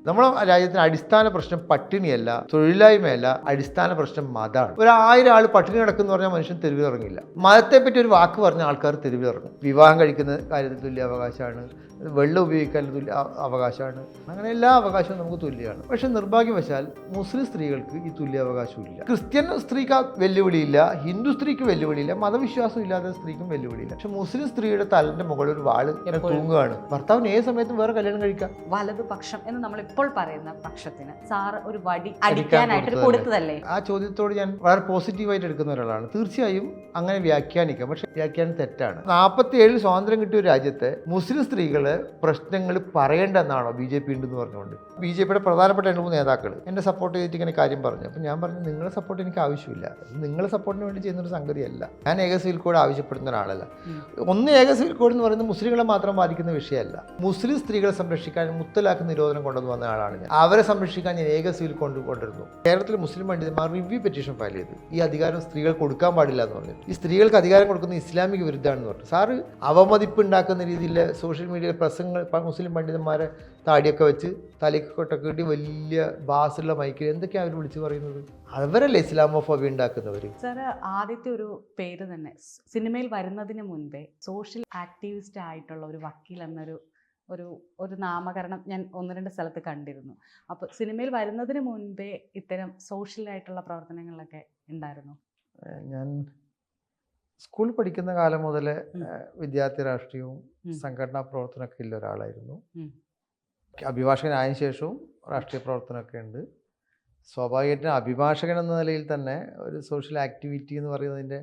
നമ്മുടെ രാജ്യത്തിന് അടിസ്ഥാന പ്രശ്നം പട്ടിണിയല്ല, തൊഴിലില്ലായ്മയല്ല, അടിസ്ഥാന പ്രശ്നം മതമാണ്. 1000 ആൾ പട്ടിണി കിടക്കുന്നു പറഞ്ഞാൽ മനുഷ്യൻ തെരുവിലിറങ്ങില്ല. മതത്തെപ്പറ്റി ഒരു വാക്ക് പറഞ്ഞ ആൾക്കാർ തെരുവിലിറങ്ങും. വിവാഹം കഴിക്കുന്ന കാര്യത്തിൽ തുല്യ അവകാശമാണ്, വെള്ളം ഉപയോഗിക്കാൻ തുല്യ അവകാശമാണ്, അങ്ങനെ എല്ലാ അവകാശവും നമുക്ക് തുല്യമാണ്. പക്ഷെ നിർഭാഗ്യവശാൽ മുസ്ലിം സ്ത്രീകൾക്ക് ഈ തുല്യാവകാശം ഇല്ല. ക്രിസ്ത്യൻ സ്ത്രീക്ക് വെല്ലുവിളിയില്ല, ഹിന്ദു സ്ത്രീക്ക് വെല്ലുവിളിയില്ല, മതവിശ്വാസം ഇല്ലാത്ത സ്ത്രീക്കും വെല്ലുവിളിയില്ല. പക്ഷെ മുസ്ലിം സ്ത്രീയുടെ തലന്റെ മുകളിൽ ഒരു വാള് തൂങ്ങുകയാണ്. ഭർത്താവിന് ഏത് സമയത്തും വേറെ കല്യാണം കഴിക്കാം. വലതുപക്ഷം എന്ന് നമ്മൾ ഇപ്പോൾ പറയുന്ന പക്ഷത്തിന് സാറ് ഒരു വടി അടിക്കാനായിട്ട് കൊടുത്തതല്ലേ? ആ ചോദ്യത്തോട് ഞാൻ വളരെ പോസിറ്റീവായിട്ട് എടുക്കുന്ന ഒരാളാണ്. തീർച്ചയായും അങ്ങനെ വ്യാഖ്യാനിക്കാം, പക്ഷെ വ്യാഖ്യാനം തെറ്റാണ്. 47 സ്വാതന്ത്ര്യം കിട്ടിയ ഒരു രാജ്യത്തെ മുസ്ലിം സ്ത്രീകള് പ്രശ്നങ്ങൾ പറയേണ്ടെന്നാണോ BJP ഉണ്ടെന്ന് പറഞ്ഞുകൊണ്ട് BJPയുടെ പ്രധാനപ്പെട്ട 2-3 നേതാക്കൾ എന്നെ സപ്പോർട്ട് ചെയ്തിട്ട് ഇങ്ങനെ കാര്യം പറഞ്ഞു. അപ്പം ഞാൻ പറഞ്ഞു, നിങ്ങളെ സപ്പോർട്ട് എനിക്ക് ആവശ്യമില്ല, നിങ്ങളെ സപ്പോർട്ടിന് വേണ്ടി ചെയ്യുന്നൊരു സംഗതിയല്ല. ഞാൻ ഏക സിവിൽ കോഡ് ആവശ്യപ്പെടുന്ന ഒരാളല്ല. ഏക സിവിൽ കോഡ് എന്ന് പറയുന്നത് മുസ്ലിങ്ങളെ മാത്രം ബാധിക്കുന്ന വിഷയമല്ല. മുസ്ലിം സ്ത്രീകളെ സംരക്ഷിക്കാൻ മുത്തലാഖ് നിരോധനം കൊണ്ടുവന്ന് വന്ന ആളാണ് ഞാൻ. അവരെ സംരക്ഷിക്കാൻ ഞാൻ ഏക സിവിൽ കോഡ് കൊണ്ടിരുന്നു. കേരളത്തിലെ മുസ്ലിം പണ്ഡിതന്മാർ റിവ്യൂ പെറ്റീഷൻ ഫയൽ ചെയ്തു. ഈ അധികാരം സ്ത്രീകൾ കൊടുക്കാൻ പാടില്ല എന്ന് പറഞ്ഞു. ഈ സ്ത്രീകൾക്ക് അധികാരം കൊടുക്കുന്ന ഇസ്ലാമിക വിരുദ്ധമാണെന്ന് പറഞ്ഞു. സാറ് അവമതിപ്പ് ഉണ്ടാക്കുന്ന രീതിയിൽ സോഷ്യൽ മീഡിയയിൽ പ്രസംഗങ്ങൾ മുസ്ലിം പണ്ഡിതന്മാരെ താടിയൊക്കെ വെച്ച് തലക്കൊട്ടൊക്കെ ഇട്ട് വലിയ ബാസുള്ള മൈക്കിൽ എന്തൊക്കെയാണ് അവർ വിളിച്ചു പറയുന്നത്? അവരല്ലേ ഇസ്ലാമോഫോബിയ ഉണ്ടാക്കുന്നവർ. സാറ് ആദ്യത്തെ ഒരു പേര് തന്നെ സിനിമയിൽ വരുന്നതിന് മുൻപേ സോഷ്യൽ ആക്ടിവിസ്റ്റ് ആയിട്ടുള്ള ഒരു വക്കീൽ എന്നൊരു ഒരു നാമകരണം ഞാൻ 1-2 സ്ഥലത്ത് കണ്ടിരുന്നു. അപ്പോൾ സിനിമയിൽ വരുന്നതിന് മുൻപേ ഇത്തരം സോഷ്യലായിട്ടുള്ള പ്രവർത്തനങ്ങളിലൊക്കെ ഉണ്ടായിരുന്നു. ഞാൻ സ്കൂളിൽ പഠിക്കുന്ന കാലം മുതലേ വിദ്യാർത്ഥി രാഷ്ട്രീയവും സംഘടനാ പ്രവർത്തനമൊക്കെ ഉള്ള ഒരാളായിരുന്നു. അഭിഭാഷകനായതിനു ശേഷവും രാഷ്ട്രീയ പ്രവർത്തനമൊക്കെ ഉണ്ട്. സ്വാഭാവികമായിട്ടും അഭിഭാഷകൻ എന്ന നിലയിൽ തന്നെ ഒരു സോഷ്യൽ ആക്ടിവിറ്റി എന്ന് പറയുന്നതിൻ്റെ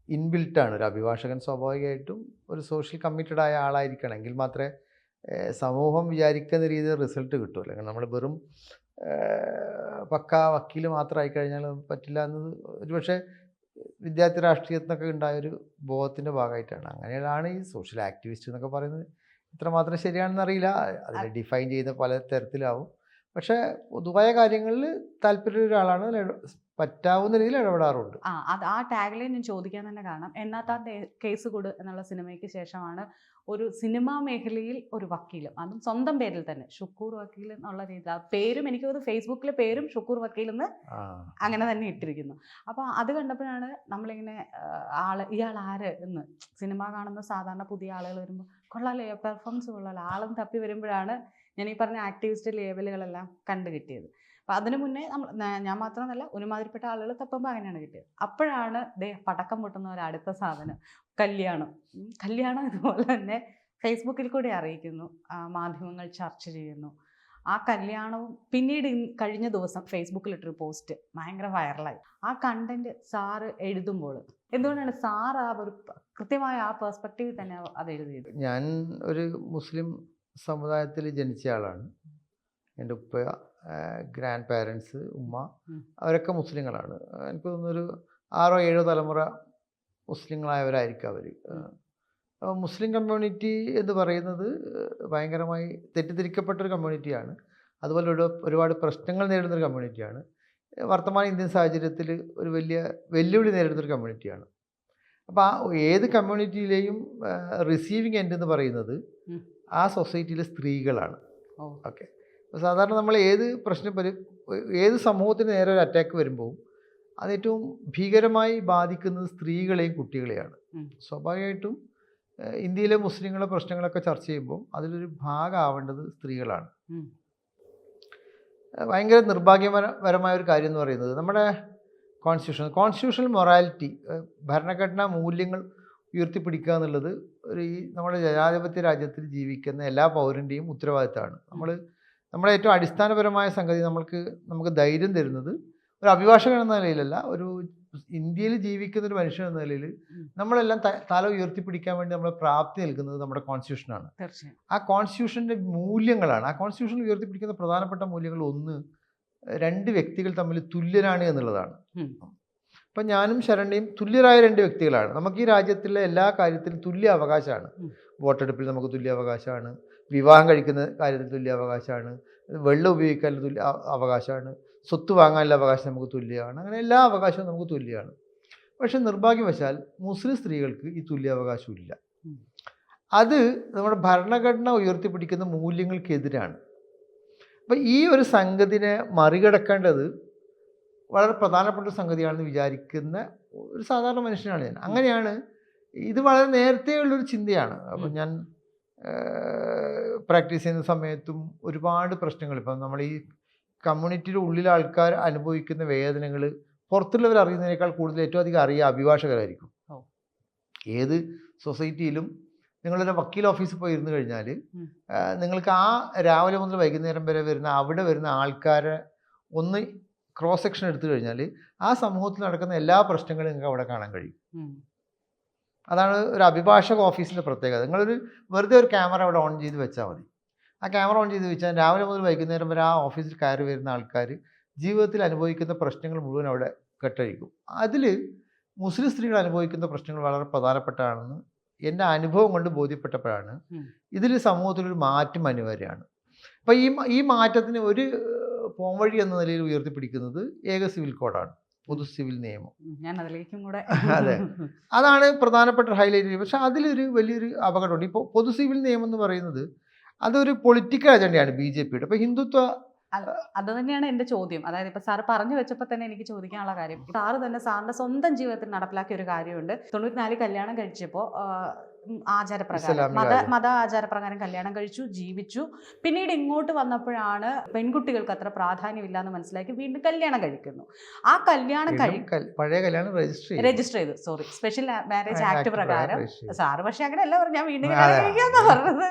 ഇൻബിൽട്ടാണ്. ഒരു അഭിഭാഷകൻ സ്വാഭാവികമായിട്ടും ഒരു സോഷ്യൽ കമ്മിറ്റഡ് ആയ ആളായിരിക്കണമെങ്കിൽ മാത്രമേ സമൂഹം വിചാരിക്കുന്ന രീതിയിൽ റിസൾട്ട് കിട്ടുമല്ലോ. അല്ലെങ്കിൽ നമ്മൾ വെറും പക്കാ വക്കീൽ മാത്രമായി കഴിഞ്ഞാൽ പറ്റില്ല എന്നത് ഒരുപക്ഷെ വിദ്യാർത്ഥി രാഷ്ട്രീയത്തിനൊക്കെ ഉണ്ടായൊരു ബോധത്തിൻ്റെ ഭാഗമായിട്ടാണ്. അങ്ങനെയാണ് ഈ സോഷ്യൽ ആക്ടിവിസ്റ്റ് എന്നൊക്കെ പറയുന്നത്. ഇത്രമാത്രം ശരിയാണെന്ന് അറിയില്ല, അതിനെ ഡിഫൈൻ ചെയ്യുന്ന പല തരത്തിലാവും. പക്ഷേ പൊതുവായ കാര്യങ്ങളിൽ താല്പര്യമുള്ള ഒരാളാണ്, പറ്റാവുന്ന രീതിയിൽ ഇടപെടാറുണ്ട്. ആ ടാഗിലെ ഞാൻ ചോദിക്കാൻ തന്നെ കാരണം, എന്നാത്താൻ കേസ് കൊടു എന്നുള്ള സിനിമയ്ക്ക് ശേഷമാണ് ഒരു സിനിമാ മേഖലയിൽ ഒരു വക്കീലും, അതും സ്വന്തം പേരിൽ തന്നെ ഷുക്കൂർ വക്കീൽ എന്നുള്ള രീതിയിൽ ആ പേരും, എനിക്ക് തോന്നുന്നു ഫേസ്ബുക്കിലെ പേരും ഷുക്കൂർ വക്കീൽ എന്ന് അങ്ങനെ തന്നെ ഇട്ടിരിക്കുന്നു. അപ്പോൾ അത് കണ്ടപ്പോഴാണ് നമ്മളിങ്ങനെ ഇയാൾ ആര് എന്ന് സിനിമ കാണുന്ന സാധാരണ പുതിയ ആളുകൾ വരുമ്പോൾ കൊള്ളാലേ, പെർഫോമൻസ് കൊള്ളാലോ, ആളും തപ്പി വരുമ്പോഴാണ് ഞാൻ ഈ പറഞ്ഞ ആക്ടിവിസ്റ്റ് ലേബലുകളെല്ലാം കണ്ടു കിട്ടിയത്. അപ്പം അതിനു മുന്നേ ഞാൻ മാത്രമല്ല ഒരുമാതിരിപ്പെട്ട ആളുകൾ തപ്പുമ്പോൾ അങ്ങനെയാണ് കിട്ടിയത്. അപ്പോഴാണ് പടക്കം പൊട്ടുന്ന ഒരു അടുത്ത സാധനം കല്യാണം ഇതുപോലെ തന്നെ ഫേസ്ബുക്കിൽ കൂടി അറിയിക്കുന്നു, മാധ്യമങ്ങൾ ചർച്ച ചെയ്യുന്നു. ആ കല്യാണവും പിന്നീട് കഴിഞ്ഞ ദിവസം ഫേസ്ബുക്കിലിട്ടൊരു പോസ്റ്റ് ഭയങ്കര വൈറലായി. ആ കണ്ടന്റ് സാറ് എഴുതുമ്പോൾ എന്തുകൊണ്ടാണ് സാർ ആ ഒരു കൃത്യമായ ആ പെർസ്പെക്റ്റീവിൽ തന്നെ അത് എഴുതിയത്? ഞാൻ ഒരു മുസ്ലിം സമുദായത്തിൽ ജനിച്ച ആളാണ്. എൻ്റെ ഉപ്പ, ഗ്രാൻഡ് പാരൻസ്, ഉമ്മ, അവരൊക്കെ മുസ്ലിങ്ങളാണ്. എനിക്ക് തോന്നുന്നൊരു 6-7 തലമുറ മുസ്ലിങ്ങളായവരായിരിക്കും അവർ. മുസ്ലിം കമ്മ്യൂണിറ്റി എന്ന് പറയുന്നത് ഭയങ്കരമായി തെറ്റിദ്ധരിക്കപ്പെട്ടൊരു കമ്മ്യൂണിറ്റിയാണ്. അതുപോലെ ഒരുപാട് പ്രശ്നങ്ങൾ നേരിടുന്നൊരു കമ്മ്യൂണിറ്റിയാണ്. വർത്തമാന ഇന്ത്യൻ സാഹചര്യത്തിൽ ഒരു വലിയ വെല്ലുവിളി നേരിടുന്നൊരു കമ്മ്യൂണിറ്റിയാണ്. അപ്പോൾ ആ ഏത് കമ്മ്യൂണിറ്റിയിലെയും റിസീവിങ് എൻഡ് എന്ന് പറയുന്നത് ആ സൊസൈറ്റിയിലെ സ്ത്രീകളാണ്. ഓക്കെ, സാധാരണ നമ്മൾ ഏത് സമൂഹത്തിന് നേരെ ഒരു അറ്റാക്ക് വരുമ്പോൾ അത് ഏറ്റവും ഭീകരമായി ബാധിക്കുന്നത് സ്ത്രീകളെയും കുട്ടികളെയാണ്. സ്വാഭാവികമായിട്ടും ഇന്ത്യയിലെ മുസ്ലിങ്ങളുടെ പ്രശ്നങ്ങളൊക്കെ ചർച്ച ചെയ്യുമ്പോൾ അതിലൊരു ഭാഗമാവേണ്ടത് സ്ത്രീകളാണ്. ഭയങ്കര നിർഭാഗ്യപരമായ ഒരു കാര്യം എന്ന് പറയുന്നത് നമ്മുടെ കോൺസ്റ്റിറ്റ്യൂഷണൽ മൊറാലിറ്റി, ഭരണഘടനാ മൂല്യങ്ങൾ ഉയർത്തിപ്പിടിക്കുക എന്നുള്ളത് നമ്മുടെ ജനാധിപത്യ രാജ്യത്തിൽ ജീവിക്കുന്ന എല്ലാ പൗരൻ്റെയും ഉത്തരവാദിത്തമാണ്. നമ്മുടെ ഏറ്റവും അടിസ്ഥാനപരമായ സംഗതി നമുക്ക് ധൈര്യം തരുന്നത് ഒരു അഭിഭാഷകൻ എന്ന നിലയിലല്ല, ഒരു ഇന്ത്യയിൽ ജീവിക്കുന്ന ഒരു മനുഷ്യൻ എന്ന നിലയിൽ നമ്മളെല്ലാം തല ഉയർത്തിപ്പിടിക്കാൻ വേണ്ടി നമ്മളെ പ്രാപ്തി നൽകുന്നത് നമ്മുടെ കോൺസ്റ്റിറ്റ്യൂഷനാണ്. ആ കോൺസ്റ്റിറ്റ്യൂഷൻ്റെ മൂല്യങ്ങളാണ്. ആ കോൺസ്റ്റിറ്റ്യൂഷൻ ഉയർത്തിപ്പിടിക്കുന്ന പ്രധാനപ്പെട്ട മൂല്യങ്ങൾ ഒന്ന്, 2 വ്യക്തികൾ തമ്മിൽ തുല്യരാണ് എന്നുള്ളതാണ്. അപ്പം ഞാനും ശരണ്യയും തുല്യരായ 2 വ്യക്തികളാണ്. നമുക്ക് ഈ രാജ്യത്തിലെ എല്ലാ കാര്യത്തിലും തുല്യ അവകാശമാണ്. വോട്ടെടുപ്പിൽ നമുക്ക് തുല്യ അവകാശമാണ്, വിവാഹം കഴിക്കുന്ന കാര്യത്തിൽ തുല്യ അവകാശമാണ്, വെള്ളം ഉപയോഗിക്കാൻ തുല്യ അവകാശമാണ്, സ്വത്ത് വാങ്ങാനുള്ള അവകാശം നമുക്ക് തുല്യമാണ്. അങ്ങനെ എല്ലാ അവകാശവും നമുക്ക് തുല്യമാണ്. പക്ഷെ നിർഭാഗ്യവശാൽ മുസ്ലിം സ്ത്രീകൾക്ക് ഈ തുല്യാവകാശമില്ല. അത് നമ്മുടെ ഭരണഘടന ഉയർത്തിപ്പിടിക്കുന്ന മൂല്യങ്ങൾക്കെതിരാണ്. അപ്പം ഈ ഒരു സംഗതിനെ മറികടക്കേണ്ടത് വളരെ പ്രധാനപ്പെട്ട ഒരു സംഗതിയാണെന്ന് വിചാരിക്കുന്ന ഒരു സാധാരണ മനുഷ്യനാണ് ഞാൻ. അങ്ങനെയാണ് ഇത് വളരെ നേരത്തെ ഉള്ളൊരു ചിന്തയാണ്. അപ്പം ഞാൻ പ്രാക്ടീസ് ചെയ്യുന്ന സമയത്തും ഒരുപാട് പ്രശ്നങ്ങൾ, ഇപ്പം നമ്മൾ ഈ കമ്മ്യൂണിറ്റിയുടെ ഉള്ളിലെ ആൾക്കാർ അനുഭവിക്കുന്ന വേദനകൾ പുറത്തുള്ളവർ അറിയുന്നതിനേക്കാൾ കൂടുതൽ ഏറ്റവും അധികം അറിയുക അഭിഭാഷകരായിരിക്കും. ഏത് സൊസൈറ്റിയിലും നിങ്ങളൊരു വക്കീൽ ഓഫീസിൽ പോയി ഇരുന്ന് കഴിഞ്ഞാൽ നിങ്ങൾക്ക് ആ രാവിലെ മുതൽ വൈകുന്നേരം വരെ വരുന്ന അവിടെ വരുന്ന ആൾക്കാരെ ഒന്ന് ക്രോസ് സെക്ഷൻ എടുത്തു കഴിഞ്ഞാൽ ആ സമൂഹത്തിൽ നടക്കുന്ന എല്ലാ പ്രശ്നങ്ങളും നിങ്ങൾക്ക് അവിടെ കാണാൻ കഴിയും. അതാണ് ഒരു അഭിഭാഷക ഓഫീസിൻ്റെ പ്രത്യേകത. നിങ്ങളൊരു വെറുതെ ഒരു ക്യാമറ അവിടെ ഓൺ ചെയ്ത് വെച്ചാൽ മതി. ആ ക്യാമറ ഓൺ ചെയ്ത് വെച്ചാൽ രാവിലെ മുതൽ വൈകുന്നേരം വരെ ആ ഓഫീസിൽ കയറി വരുന്ന ആൾക്കാർ ജീവിതത്തിൽ അനുഭവിക്കുന്ന പ്രശ്നങ്ങൾ മുഴുവൻ അവിടെ കെട്ടഴിക്കും. അതിൽ മുസ്ലിം സ്ത്രീകൾ അനുഭവിക്കുന്ന പ്രശ്നങ്ങൾ വളരെ പ്രധാനപ്പെട്ടതാണെന്ന് എൻ്റെ അനുഭവം കൊണ്ട് ബോധ്യപ്പെട്ടപ്പോഴാണ് ഇതിൽ സമൂഹത്തിലൊരു മാറ്റം അനിവാര്യമാണ്. അപ്പം ഈ മാറ്റത്തിന് ഒരു പോംവഴി എന്ന നിലയിൽ ഉയർത്തിപ്പിടിക്കുന്നത് ഏക സിവിൽ കോഡാണ്, പൊതു സിവിൽ നിയമം. ഞാൻ അതിലേക്കും കൂടെ അതെ, അതാണ് പ്രധാനപ്പെട്ട ഹൈലൈറ്റ്. പക്ഷെ അതിലൊരു വലിയൊരു അപകടമുണ്ട്. ഇപ്പോൾ പൊതു സിവിൽ നിയമം എന്ന് പറയുന്നത് അതൊരു പൊളിറ്റിക്കൽ അജണ്ടയാണ് BJPയുടെ. ഇപ്പോൾ ഹിന്ദുത്വ അത് തന്നെയാണ് എൻ്റെ ചോദ്യം. അതായത് ഇപ്പൊ സാറ് പറഞ്ഞു വെച്ചപ്പോൾ തന്നെ എനിക്ക് ചോദിക്കാനുള്ള കാര്യം, സാറ് തന്നെ സാറിന്റെ സ്വന്തം ജീവിതത്തിൽ നടപ്പിലാക്കിയ ഒരു കാര്യമുണ്ട്. 94 കല്യാണം കഴിച്ചപ്പോൾ ആചാരപ്രകാരം മത ആചാരപ്രകാരം കല്യാണം കഴിച്ചു, ജീവിച്ചു. പിന്നീട് ഇങ്ങോട്ട് വന്നപ്പോഴാണ് പെൺകുട്ടികൾക്ക് അത്ര പ്രാധാന്യമില്ല എന്ന് മനസ്സിലാക്കി വീണ്ടും കല്യാണം കഴിക്കുന്നു. ആ കല്യാണം പഴയ കല്യാണം രജിസ്റ്റർ ചെയ്തു, സോറി, സ്പെഷ്യൽ മാരേജ് ആക്ട് പ്രകാരം. സാറ് പക്ഷെ അങ്ങനെയല്ല പറഞ്ഞു, ഞാൻ വീണ്ടും കഴിക്കാന്നാ പറഞ്ഞത്,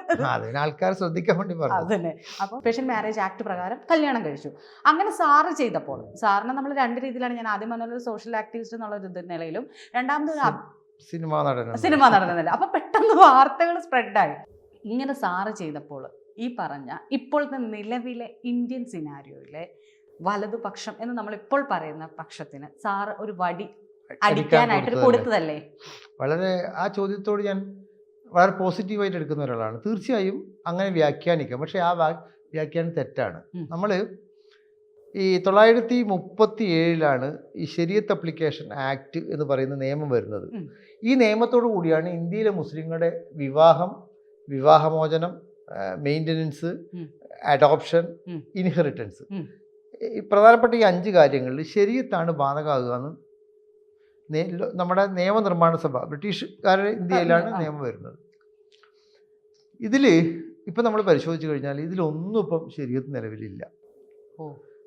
ആൾക്കാർ ശ്രദ്ധിക്കാൻ വേണ്ടി പറഞ്ഞു. അതന്നെ. അപ്പോൾ സ്പെഷ്യൽ മാരേജ് ആക്ട് പ്രകാരം കല്യാണം കഴിച്ചു. അങ്ങനെ സാറ് ചെയ്തപ്പോൾ സാറിനെ നമ്മൾ രണ്ട് രീതിയിലാണ്, ഞാൻ ആദ്യം പറഞ്ഞൊരു സോഷ്യൽ ആക്ടിവിസ്റ്റ് എന്നുള്ള ഒരു നിലയിലും രണ്ടാമത് സിനിമാ നടനല്ല. അപ്പൊ പെട്ടെന്ന് വാർത്തകൾ സ്പ്രെഡായി. ഇങ്ങനെ സാറ് ചെയ്തപ്പോൾ ഈ പറഞ്ഞ ഇപ്പോഴത്തെ നിലവിലെ ഇന്ത്യൻ സിനാരിയോയിലെ വലതുപക്ഷം എന്ന് നമ്മൾ ഇപ്പോൾ പറയുന്ന പക്ഷത്തിന് സാറ് ഒരു വടി അടിക്കാനായിട്ട് കൊടുത്തതല്ലേ? വളരെ ആ ചോദ്യത്തോട് ഞാൻ വളരെ പോസിറ്റീവായിട്ട് എടുക്കുന്ന ഒരാളാണ്. തീർച്ചയായും അങ്ങനെ വ്യാഖ്യാനിക്കാം, പക്ഷെ ആ വ്യാഖ്യാനം തെറ്റാണ്. നമ്മൾ ഈ 937 ഈ ശരീഅത്ത് അപ്ലിക്കേഷൻ ആക്ട് എന്ന് പറയുന്ന നിയമം വരുന്നത്. ഈ നിയമത്തോടു കൂടിയാണ് ഇന്ത്യയിലെ മുസ്ലിങ്ങളുടെ വിവാഹം, വിവാഹമോചനം, മെയിൻ്റനൻസ്, അഡോപ്ഷൻ, ഇൻഹെറിറ്റൻസ്, പ്രധാനപ്പെട്ട ഈ 5 കാര്യങ്ങളിൽ ശരീഅത്താണ് ബാധകമാകുക എന്ന് നമ്മുടെ നിയമനിർമ്മാണ സഭ, ബ്രിട്ടീഷുകാരുടെ ഇന്ത്യയിലാണ് നിയമം വരുന്നത്. ഇതിൽ ഇപ്പം നമ്മൾ പരിശോധിച്ച് കഴിഞ്ഞാൽ ഇതിലൊന്നും ഇപ്പം ശരീഅത്ത് നിലവിലില്ല.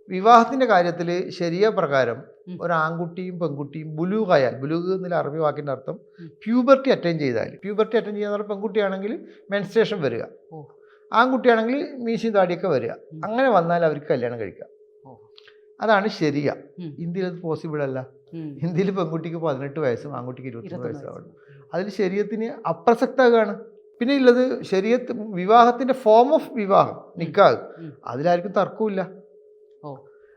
വിവാഹത്തിൻ്റെ കാര്യത്തിൽ ശരിയ പ്രകാരം ഒരു ആൺകുട്ടിയും പെൺകുട്ടിയും ബുലൂഗായാൽ, ബുലൂഗ് എന്നുള്ള അറബി വാക്കിൻ്റെ അർത്ഥം പ്യൂബർട്ടി അറ്റൈൻ ചെയ്താൽ, പ്യൂബർട്ടി അറ്റൈൻ ചെയ്യുന്ന പെൺകുട്ടിയാണെങ്കിൽ മെൻസ്ട്രേഷൻ വരിക, ആൺകുട്ടിയാണെങ്കിൽ മീശയും താടിയൊക്കെ വരിക, അങ്ങനെ വന്നാൽ അവർക്ക് കല്യാണം കഴിക്കാം. അതാണ് ശരിയ. ഇന്ത്യയിൽ അത് പോസിബിൾ അല്ല. ഇന്ത്യയിൽ പെൺകുട്ടിക്ക് 18 വയസ്സും ആൺകുട്ടിക്ക് 21 വയസ്സാവണം. അതിൽ ശരീഅത്തിന് അപ്രസക്തമാണ്. പിന്നെ ഉള്ളത് ശരീഅത്ത് വിവാഹത്തിൻ്റെ ഫോം ഓഫ് വിവാഹം, നിക്കാഹ്, അതിലാർക്കും തർക്കമില്ല.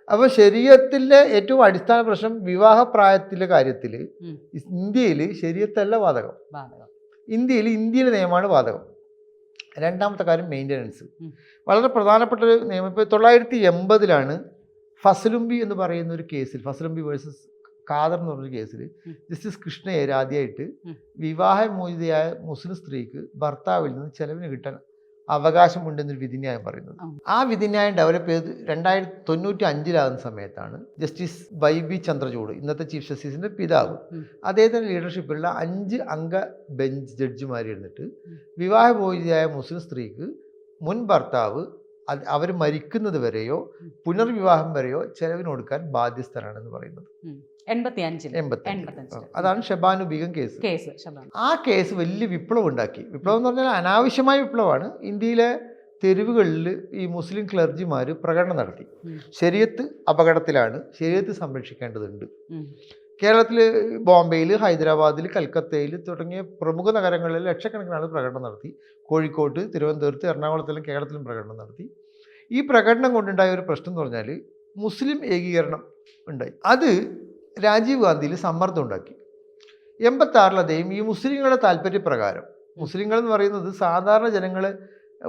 അപ്പോൾ ശരീഅത്തിലെ ഏറ്റവും അടിസ്ഥാന പ്രശ്നം വിവാഹപ്രായത്തിലെ കാര്യത്തിൽ ഇന്ത്യയിൽ ശരീഅത്തല്ല ബാധകം, ഇന്ത്യയിലെ നിയമമാണ് ബാധകം. രണ്ടാമത്തെ കാര്യം മെയിൻ്റനൻസ്, വളരെ പ്രധാനപ്പെട്ട ഒരു നിയമം. ഇപ്പോൾ 980 ഫസലുംബി എന്ന് പറയുന്ന ഒരു കേസിൽ, ഫസലുംബി വേഴ്സസ് ഖാദർ എന്ന് പറഞ്ഞൊരു കേസിൽ ജസ്റ്റിസ് കൃഷ്ണയ്യർ ആദ്യമായിട്ട് വിവാഹമോചിതയായ മുസ്ലിം സ്ത്രീക്ക് ഭർത്താവിൽ നിന്ന് ചെലവിന് കിട്ടാൻ അവകാശമുണ്ടെന്നൊരു വിധിന്യായം പറയുന്നത്. ആ വിധിന്യായം ഡെവലപ്പ് ചെയ്ത് 1995 സമയത്താണ് ജസ്റ്റിസ് YB ചന്ദ്രചൂഡ്, ഇന്നത്തെ ചീഫ് ജസ്റ്റിസിൻ്റെ പിതാവ്, അദ്ദേഹത്തിൻ്റെ ലീഡർഷിപ്പിലുള്ള 5 അംഗ ബെഞ്ച് ജഡ്ജിമാരിരുന്നിട്ട് വിവാഹമോചിതയായ മുസ്ലിം സ്ത്രീക്ക് മുൻ ഭർത്താവ് അവർ മരിക്കുന്നത് വരെയോ പുനർവിവാഹം വരെയോ ചെലവിന് കൊടുക്കാൻ ബാധ്യസ്ഥനാണെന്ന് പറയുന്നത്. 85. അതാണ് ഷബാനു ബീഗം കേസ്. ആ കേസ് വലിയ വിപ്ലവം ഉണ്ടാക്കി. വിപ്ലവം എന്ന് പറഞ്ഞാൽ അനാവശ്യമായ വിപ്ലവമാണ്. ഇന്ത്യയിലെ തെരുവുകളിൽ ഈ മുസ്ലിം ക്ലർജിമാർ പ്രകടനം നടത്തി. ശരീഅത്ത് അപകടത്തിലാണ്, ശരീഅത്ത് സംരക്ഷിക്കേണ്ടതുണ്ട്. കേരളത്തിൽ ബോംബെയിൽ, ഹൈദരാബാദിൽ, കൽക്കത്തയിൽ തുടങ്ങിയ പ്രമുഖ നഗരങ്ങളിൽ ലക്ഷക്കണക്കിന് ആൾ പ്രകടനം നടത്തി. കോഴിക്കോട്ട്, തിരുവനന്തപുരത്ത്, എറണാകുളത്തിലും കേരളത്തിലും പ്രകടനം നടത്തി. ഈ പ്രകടനം കൊണ്ടുണ്ടായ ഒരു പ്രശ്നം എന്ന് പറഞ്ഞാൽ മുസ്ലിം ഏകീകരണം ഉണ്ടായി. അത് രാജീവ് ഗാന്ധിയിൽ സമ്മർദ്ദം ഉണ്ടാക്കി. 86 അദ്ദേഹം ഈ മുസ്ലിങ്ങളുടെ താല്പര്യപ്രകാരം, മുസ്ലിങ്ങൾ എന്ന് പറയുന്നത് സാധാരണ ജനങ്ങൾ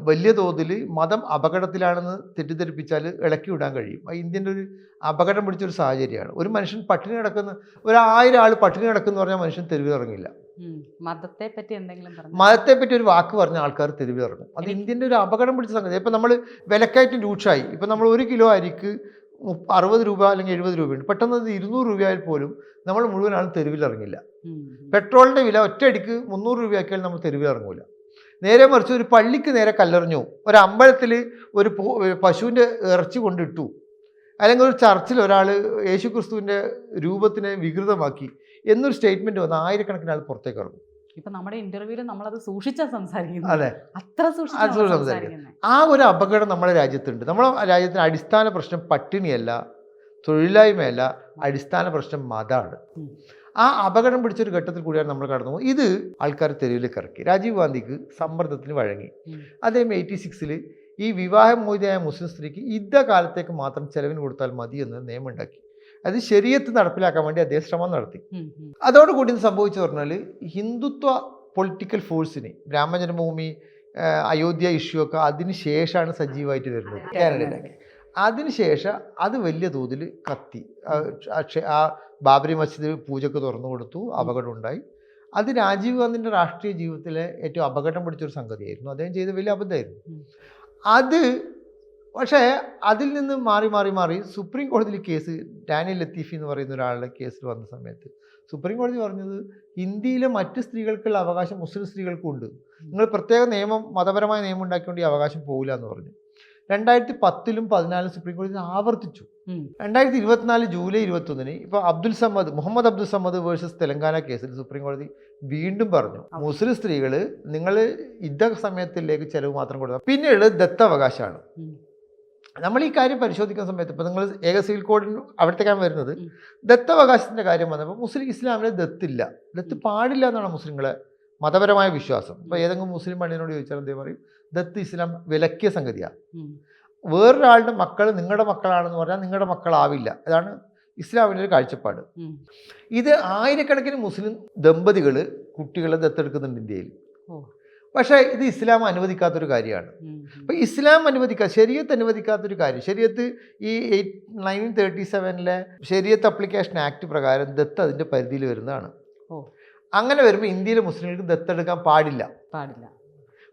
വലിയ തോതിൽ മതം അപകടത്തിലാണെന്ന് തെറ്റിദ്ധരിപ്പിച്ചാൽ ഇളക്കി വിടാൻ കഴിയും. ഇന്ത്യൻ്റെ ഒരു അപകടം പിടിച്ചൊരു സാഹചര്യമാണ്. ഒരു മനുഷ്യൻ പട്ടിണി കിടക്കുന്ന, 1000 ആൾ പട്ടിണി കിടക്കുന്ന പറഞ്ഞാൽ മനുഷ്യൻ തെരുവിൽ ഇറങ്ങില്ല. മതത്തെ പറ്റി എന്തെങ്കിലും പറഞ്ഞു? മതത്തെ പറ്റി ഒരു വാക്ക് പറഞ്ഞ ആൾക്കാർ തെരുവിൽ ഇറങ്ങും. അത് ഇന്ത്യൻ്റെ ഒരു അപകടം പിടിച്ച സംഗതി. ഇപ്പം നമ്മൾ വിലക്കയറ്റം രൂക്ഷമായി. ഇപ്പം നമ്മൾ 1 കിലോ അരിക്ക് 60 രൂപ അല്ലെങ്കിൽ 70 രൂപയുണ്ട്. പെട്ടെന്ന് അത് 200 രൂപയായാൽ പോലും നമ്മൾ മുഴുവൻ ആളും തെരുവിൽ ഇറങ്ങില്ല. പെട്രോളിൻ്റെ വില ഒറ്റയടിക്ക് 300 രൂപയാക്കിയാൽ നമ്മൾ തെരുവിൽ ഇറങ്ങില്ല. നേരെ മറിച്ച് ഒരു പള്ളിക്ക് നേരെ കല്ലെറിഞ്ഞു, ഒരു അമ്പലത്തിൽ ഒരു പശുവിൻ്റെ ഇറച്ചി കൊണ്ടിട്ടു, അല്ലെങ്കിൽ ഒരു ചർച്ചിൽ ഒരാൾ യേശുക്രിസ്തുവിൻ്റെ രൂപത്തിനെ വികൃതമാക്കി എന്നൊരു സ്റ്റേറ്റ്മെൻറ്റ് വന്ന് ആയിരക്കണക്കിന് ആൾ പുറത്തേക്ക് ഇറങ്ങും. ഇപ്പൊ നമ്മുടെ ഇന്റർവ്യൂവിൽ നമ്മളത് സൂക്ഷിച്ചാ സംസാരിക്കുന്നത്. അതെ, അത്ര സംസാരിക്കുന്നത്. ആ ഒരു അപകടം നമ്മുടെ രാജ്യത്തുണ്ട്. നമ്മുടെ രാജ്യത്തിന് അടിസ്ഥാന പ്രശ്നം പട്ടിണിയല്ല, തൊഴിലില്ലായ്മയല്ല, അടിസ്ഥാന പ്രശ്നം മതമാണ്. ആ അപകടം പിടിച്ചൊരു ഘട്ടത്തിൽ കൂടിയാണ് നമ്മൾ കടന്നു പോകുന്നത്. ഇത് ആൾക്കാർ തെരുവിലേക്ക് ഇറക്കി. രാജീവ് ഗാന്ധിക്ക് സമ്മർദ്ദത്തിന് വഴങ്ങി. അദ്ദേഹം 86-ൽ ഈ വിവാഹമോചിതയായ മുസ്ലിം സ്ത്രീക്ക് യുദ്ധകാലത്തേക്ക് മാത്രം ചെലവിന് കൊടുത്താൽ മതി എന്ന് നിയമം ഉണ്ടാക്കി. അത് ശരീഅത്ത് നടപ്പിലാക്കാൻ വേണ്ടി അദ്ദേഹം ശ്രമം നടത്തി. അതോടുകൂടി ഇത് സംഭവിച്ചു പറഞ്ഞാൽ ഹിന്ദുത്വ പൊളിറ്റിക്കൽ ഫോഴ്സിന് രാമജന്മഭൂമി, അയോധ്യ ഇഷ്യൂ ഒക്കെ അതിന് ശേഷമാണ് സജീവമായിട്ട് വരുന്നത് കാനഡയിലേക്ക്. അതിനുശേഷം അത് വലിയ തോതിൽ കത്തി. ആ ബാബരി മസ്ജിദ് പൂജക്ക് തുറന്നു കൊടുത്തു, അപകടം ഉണ്ടായി. അത് രാജീവ് ഗാന്ധിൻ്റെ രാഷ്ട്രീയ ജീവിതത്തിലെ ഏറ്റവും അപകടം പിടിച്ചൊരു സംഗതിയായിരുന്നു. അദ്ദേഹം ചെയ്ത വലിയ അബദ്ധമായിരുന്നു അത്. പക്ഷേ അതിൽ നിന്ന് മാറി സുപ്രീം കോടതിയിൽ കേസ്, ഡാനിയൽ ലത്തീഫി എന്ന് പറയുന്ന ഒരാളുടെ കേസിൽ വന്ന സമയത്ത് സുപ്രീം കോടതി പറഞ്ഞത് ഇന്ത്യയിലെ മറ്റ് സ്ത്രീകൾക്കുള്ള അവകാശം മുസ്ലിം സ്ത്രീകൾക്കും ഉണ്ട്. നിങ്ങൾ പ്രത്യേക നിയമം, മതപരമായ നിയമം ഉണ്ടാക്കിക്കൊണ്ട് ഈ അവകാശം പോകില്ല എന്ന് പറഞ്ഞു. 2010-ലും 2014-ലും സുപ്രീം കോടതി ആവർത്തിച്ചു. 2024 ജൂലൈ 21-ന് ഇപ്പോൾ മുഹമ്മദ് അബ്ദുൽ സമദ് വേഴ്സസ് തെലങ്കാന കേസിൽ സുപ്രീം കോടതി വീണ്ടും പറഞ്ഞു, മുസ്ലിം സ്ത്രീകൾ നിങ്ങൾ യുദ്ധ സമയത്തിലേക്ക് ചെലവ് മാത്രം കൊടുക്കുക. പിന്നീട് ദത്തവകാശമാണ്. നമ്മൾ ഈ കാര്യം പരിശോധിക്കുന്ന സമയത്ത് ഇപ്പോൾ നിങ്ങൾ ഏക സിവിൽ കോഡിന് അവിടത്തേക്കാണ് വരുന്നത്. ദത്തവകാശത്തിൻ്റെ കാര്യം വന്നപ്പോൾ ഇസ്ലാമിലെ ദത്തില്ല, ദത്ത് പാടില്ല എന്നാണ് മുസ്ലിങ്ങളെ മതപരമായ വിശ്വാസം. ഇപ്പോൾ ഏതെങ്കിലും മുസ്ലിം പണ്ഡിതനോട് ചോദിച്ചാൽ എന്തേ പറയും, ദത്ത് ഇസ്ലാം വിലക്കിയ സംഗതിയാണ്. വേറൊരാളുടെ മക്കൾ നിങ്ങളുടെ മക്കളാണെന്ന് പറഞ്ഞാൽ നിങ്ങളുടെ മക്കളാവില്ല. അതാണ് ഇസ്ലാമിൻ്റെ ഒരു കാഴ്ചപ്പാട്. ഇത് ആയിരക്കണക്കിന് മുസ്ലിം ദമ്പതികൾ കുട്ടികളെ ദത്തെടുക്കുന്നുണ്ട് ഇന്ത്യയിൽ. പക്ഷേ ഇത് ഇസ്ലാം അനുവദിക്കാത്തൊരു കാര്യമാണ്. അപ്പോൾ ഇസ്ലാം ശരീഅത്ത് അനുവദിക്കാത്തൊരു കാര്യം. ശരീഅത്ത് ഈ 1937-ലെ ശരീഅത്ത് അപ്ലിക്കേഷൻ ആക്ട് പ്രകാരം ദത്ത് അതിൻ്റെ പരിധിയിൽ വരുന്നതാണ്. അങ്ങനെ വരുമ്പോൾ ഇന്ത്യയിലെ മുസ്ലിങ്ങൾക്ക് ദത്തെടുക്കാൻ പാടില്ല.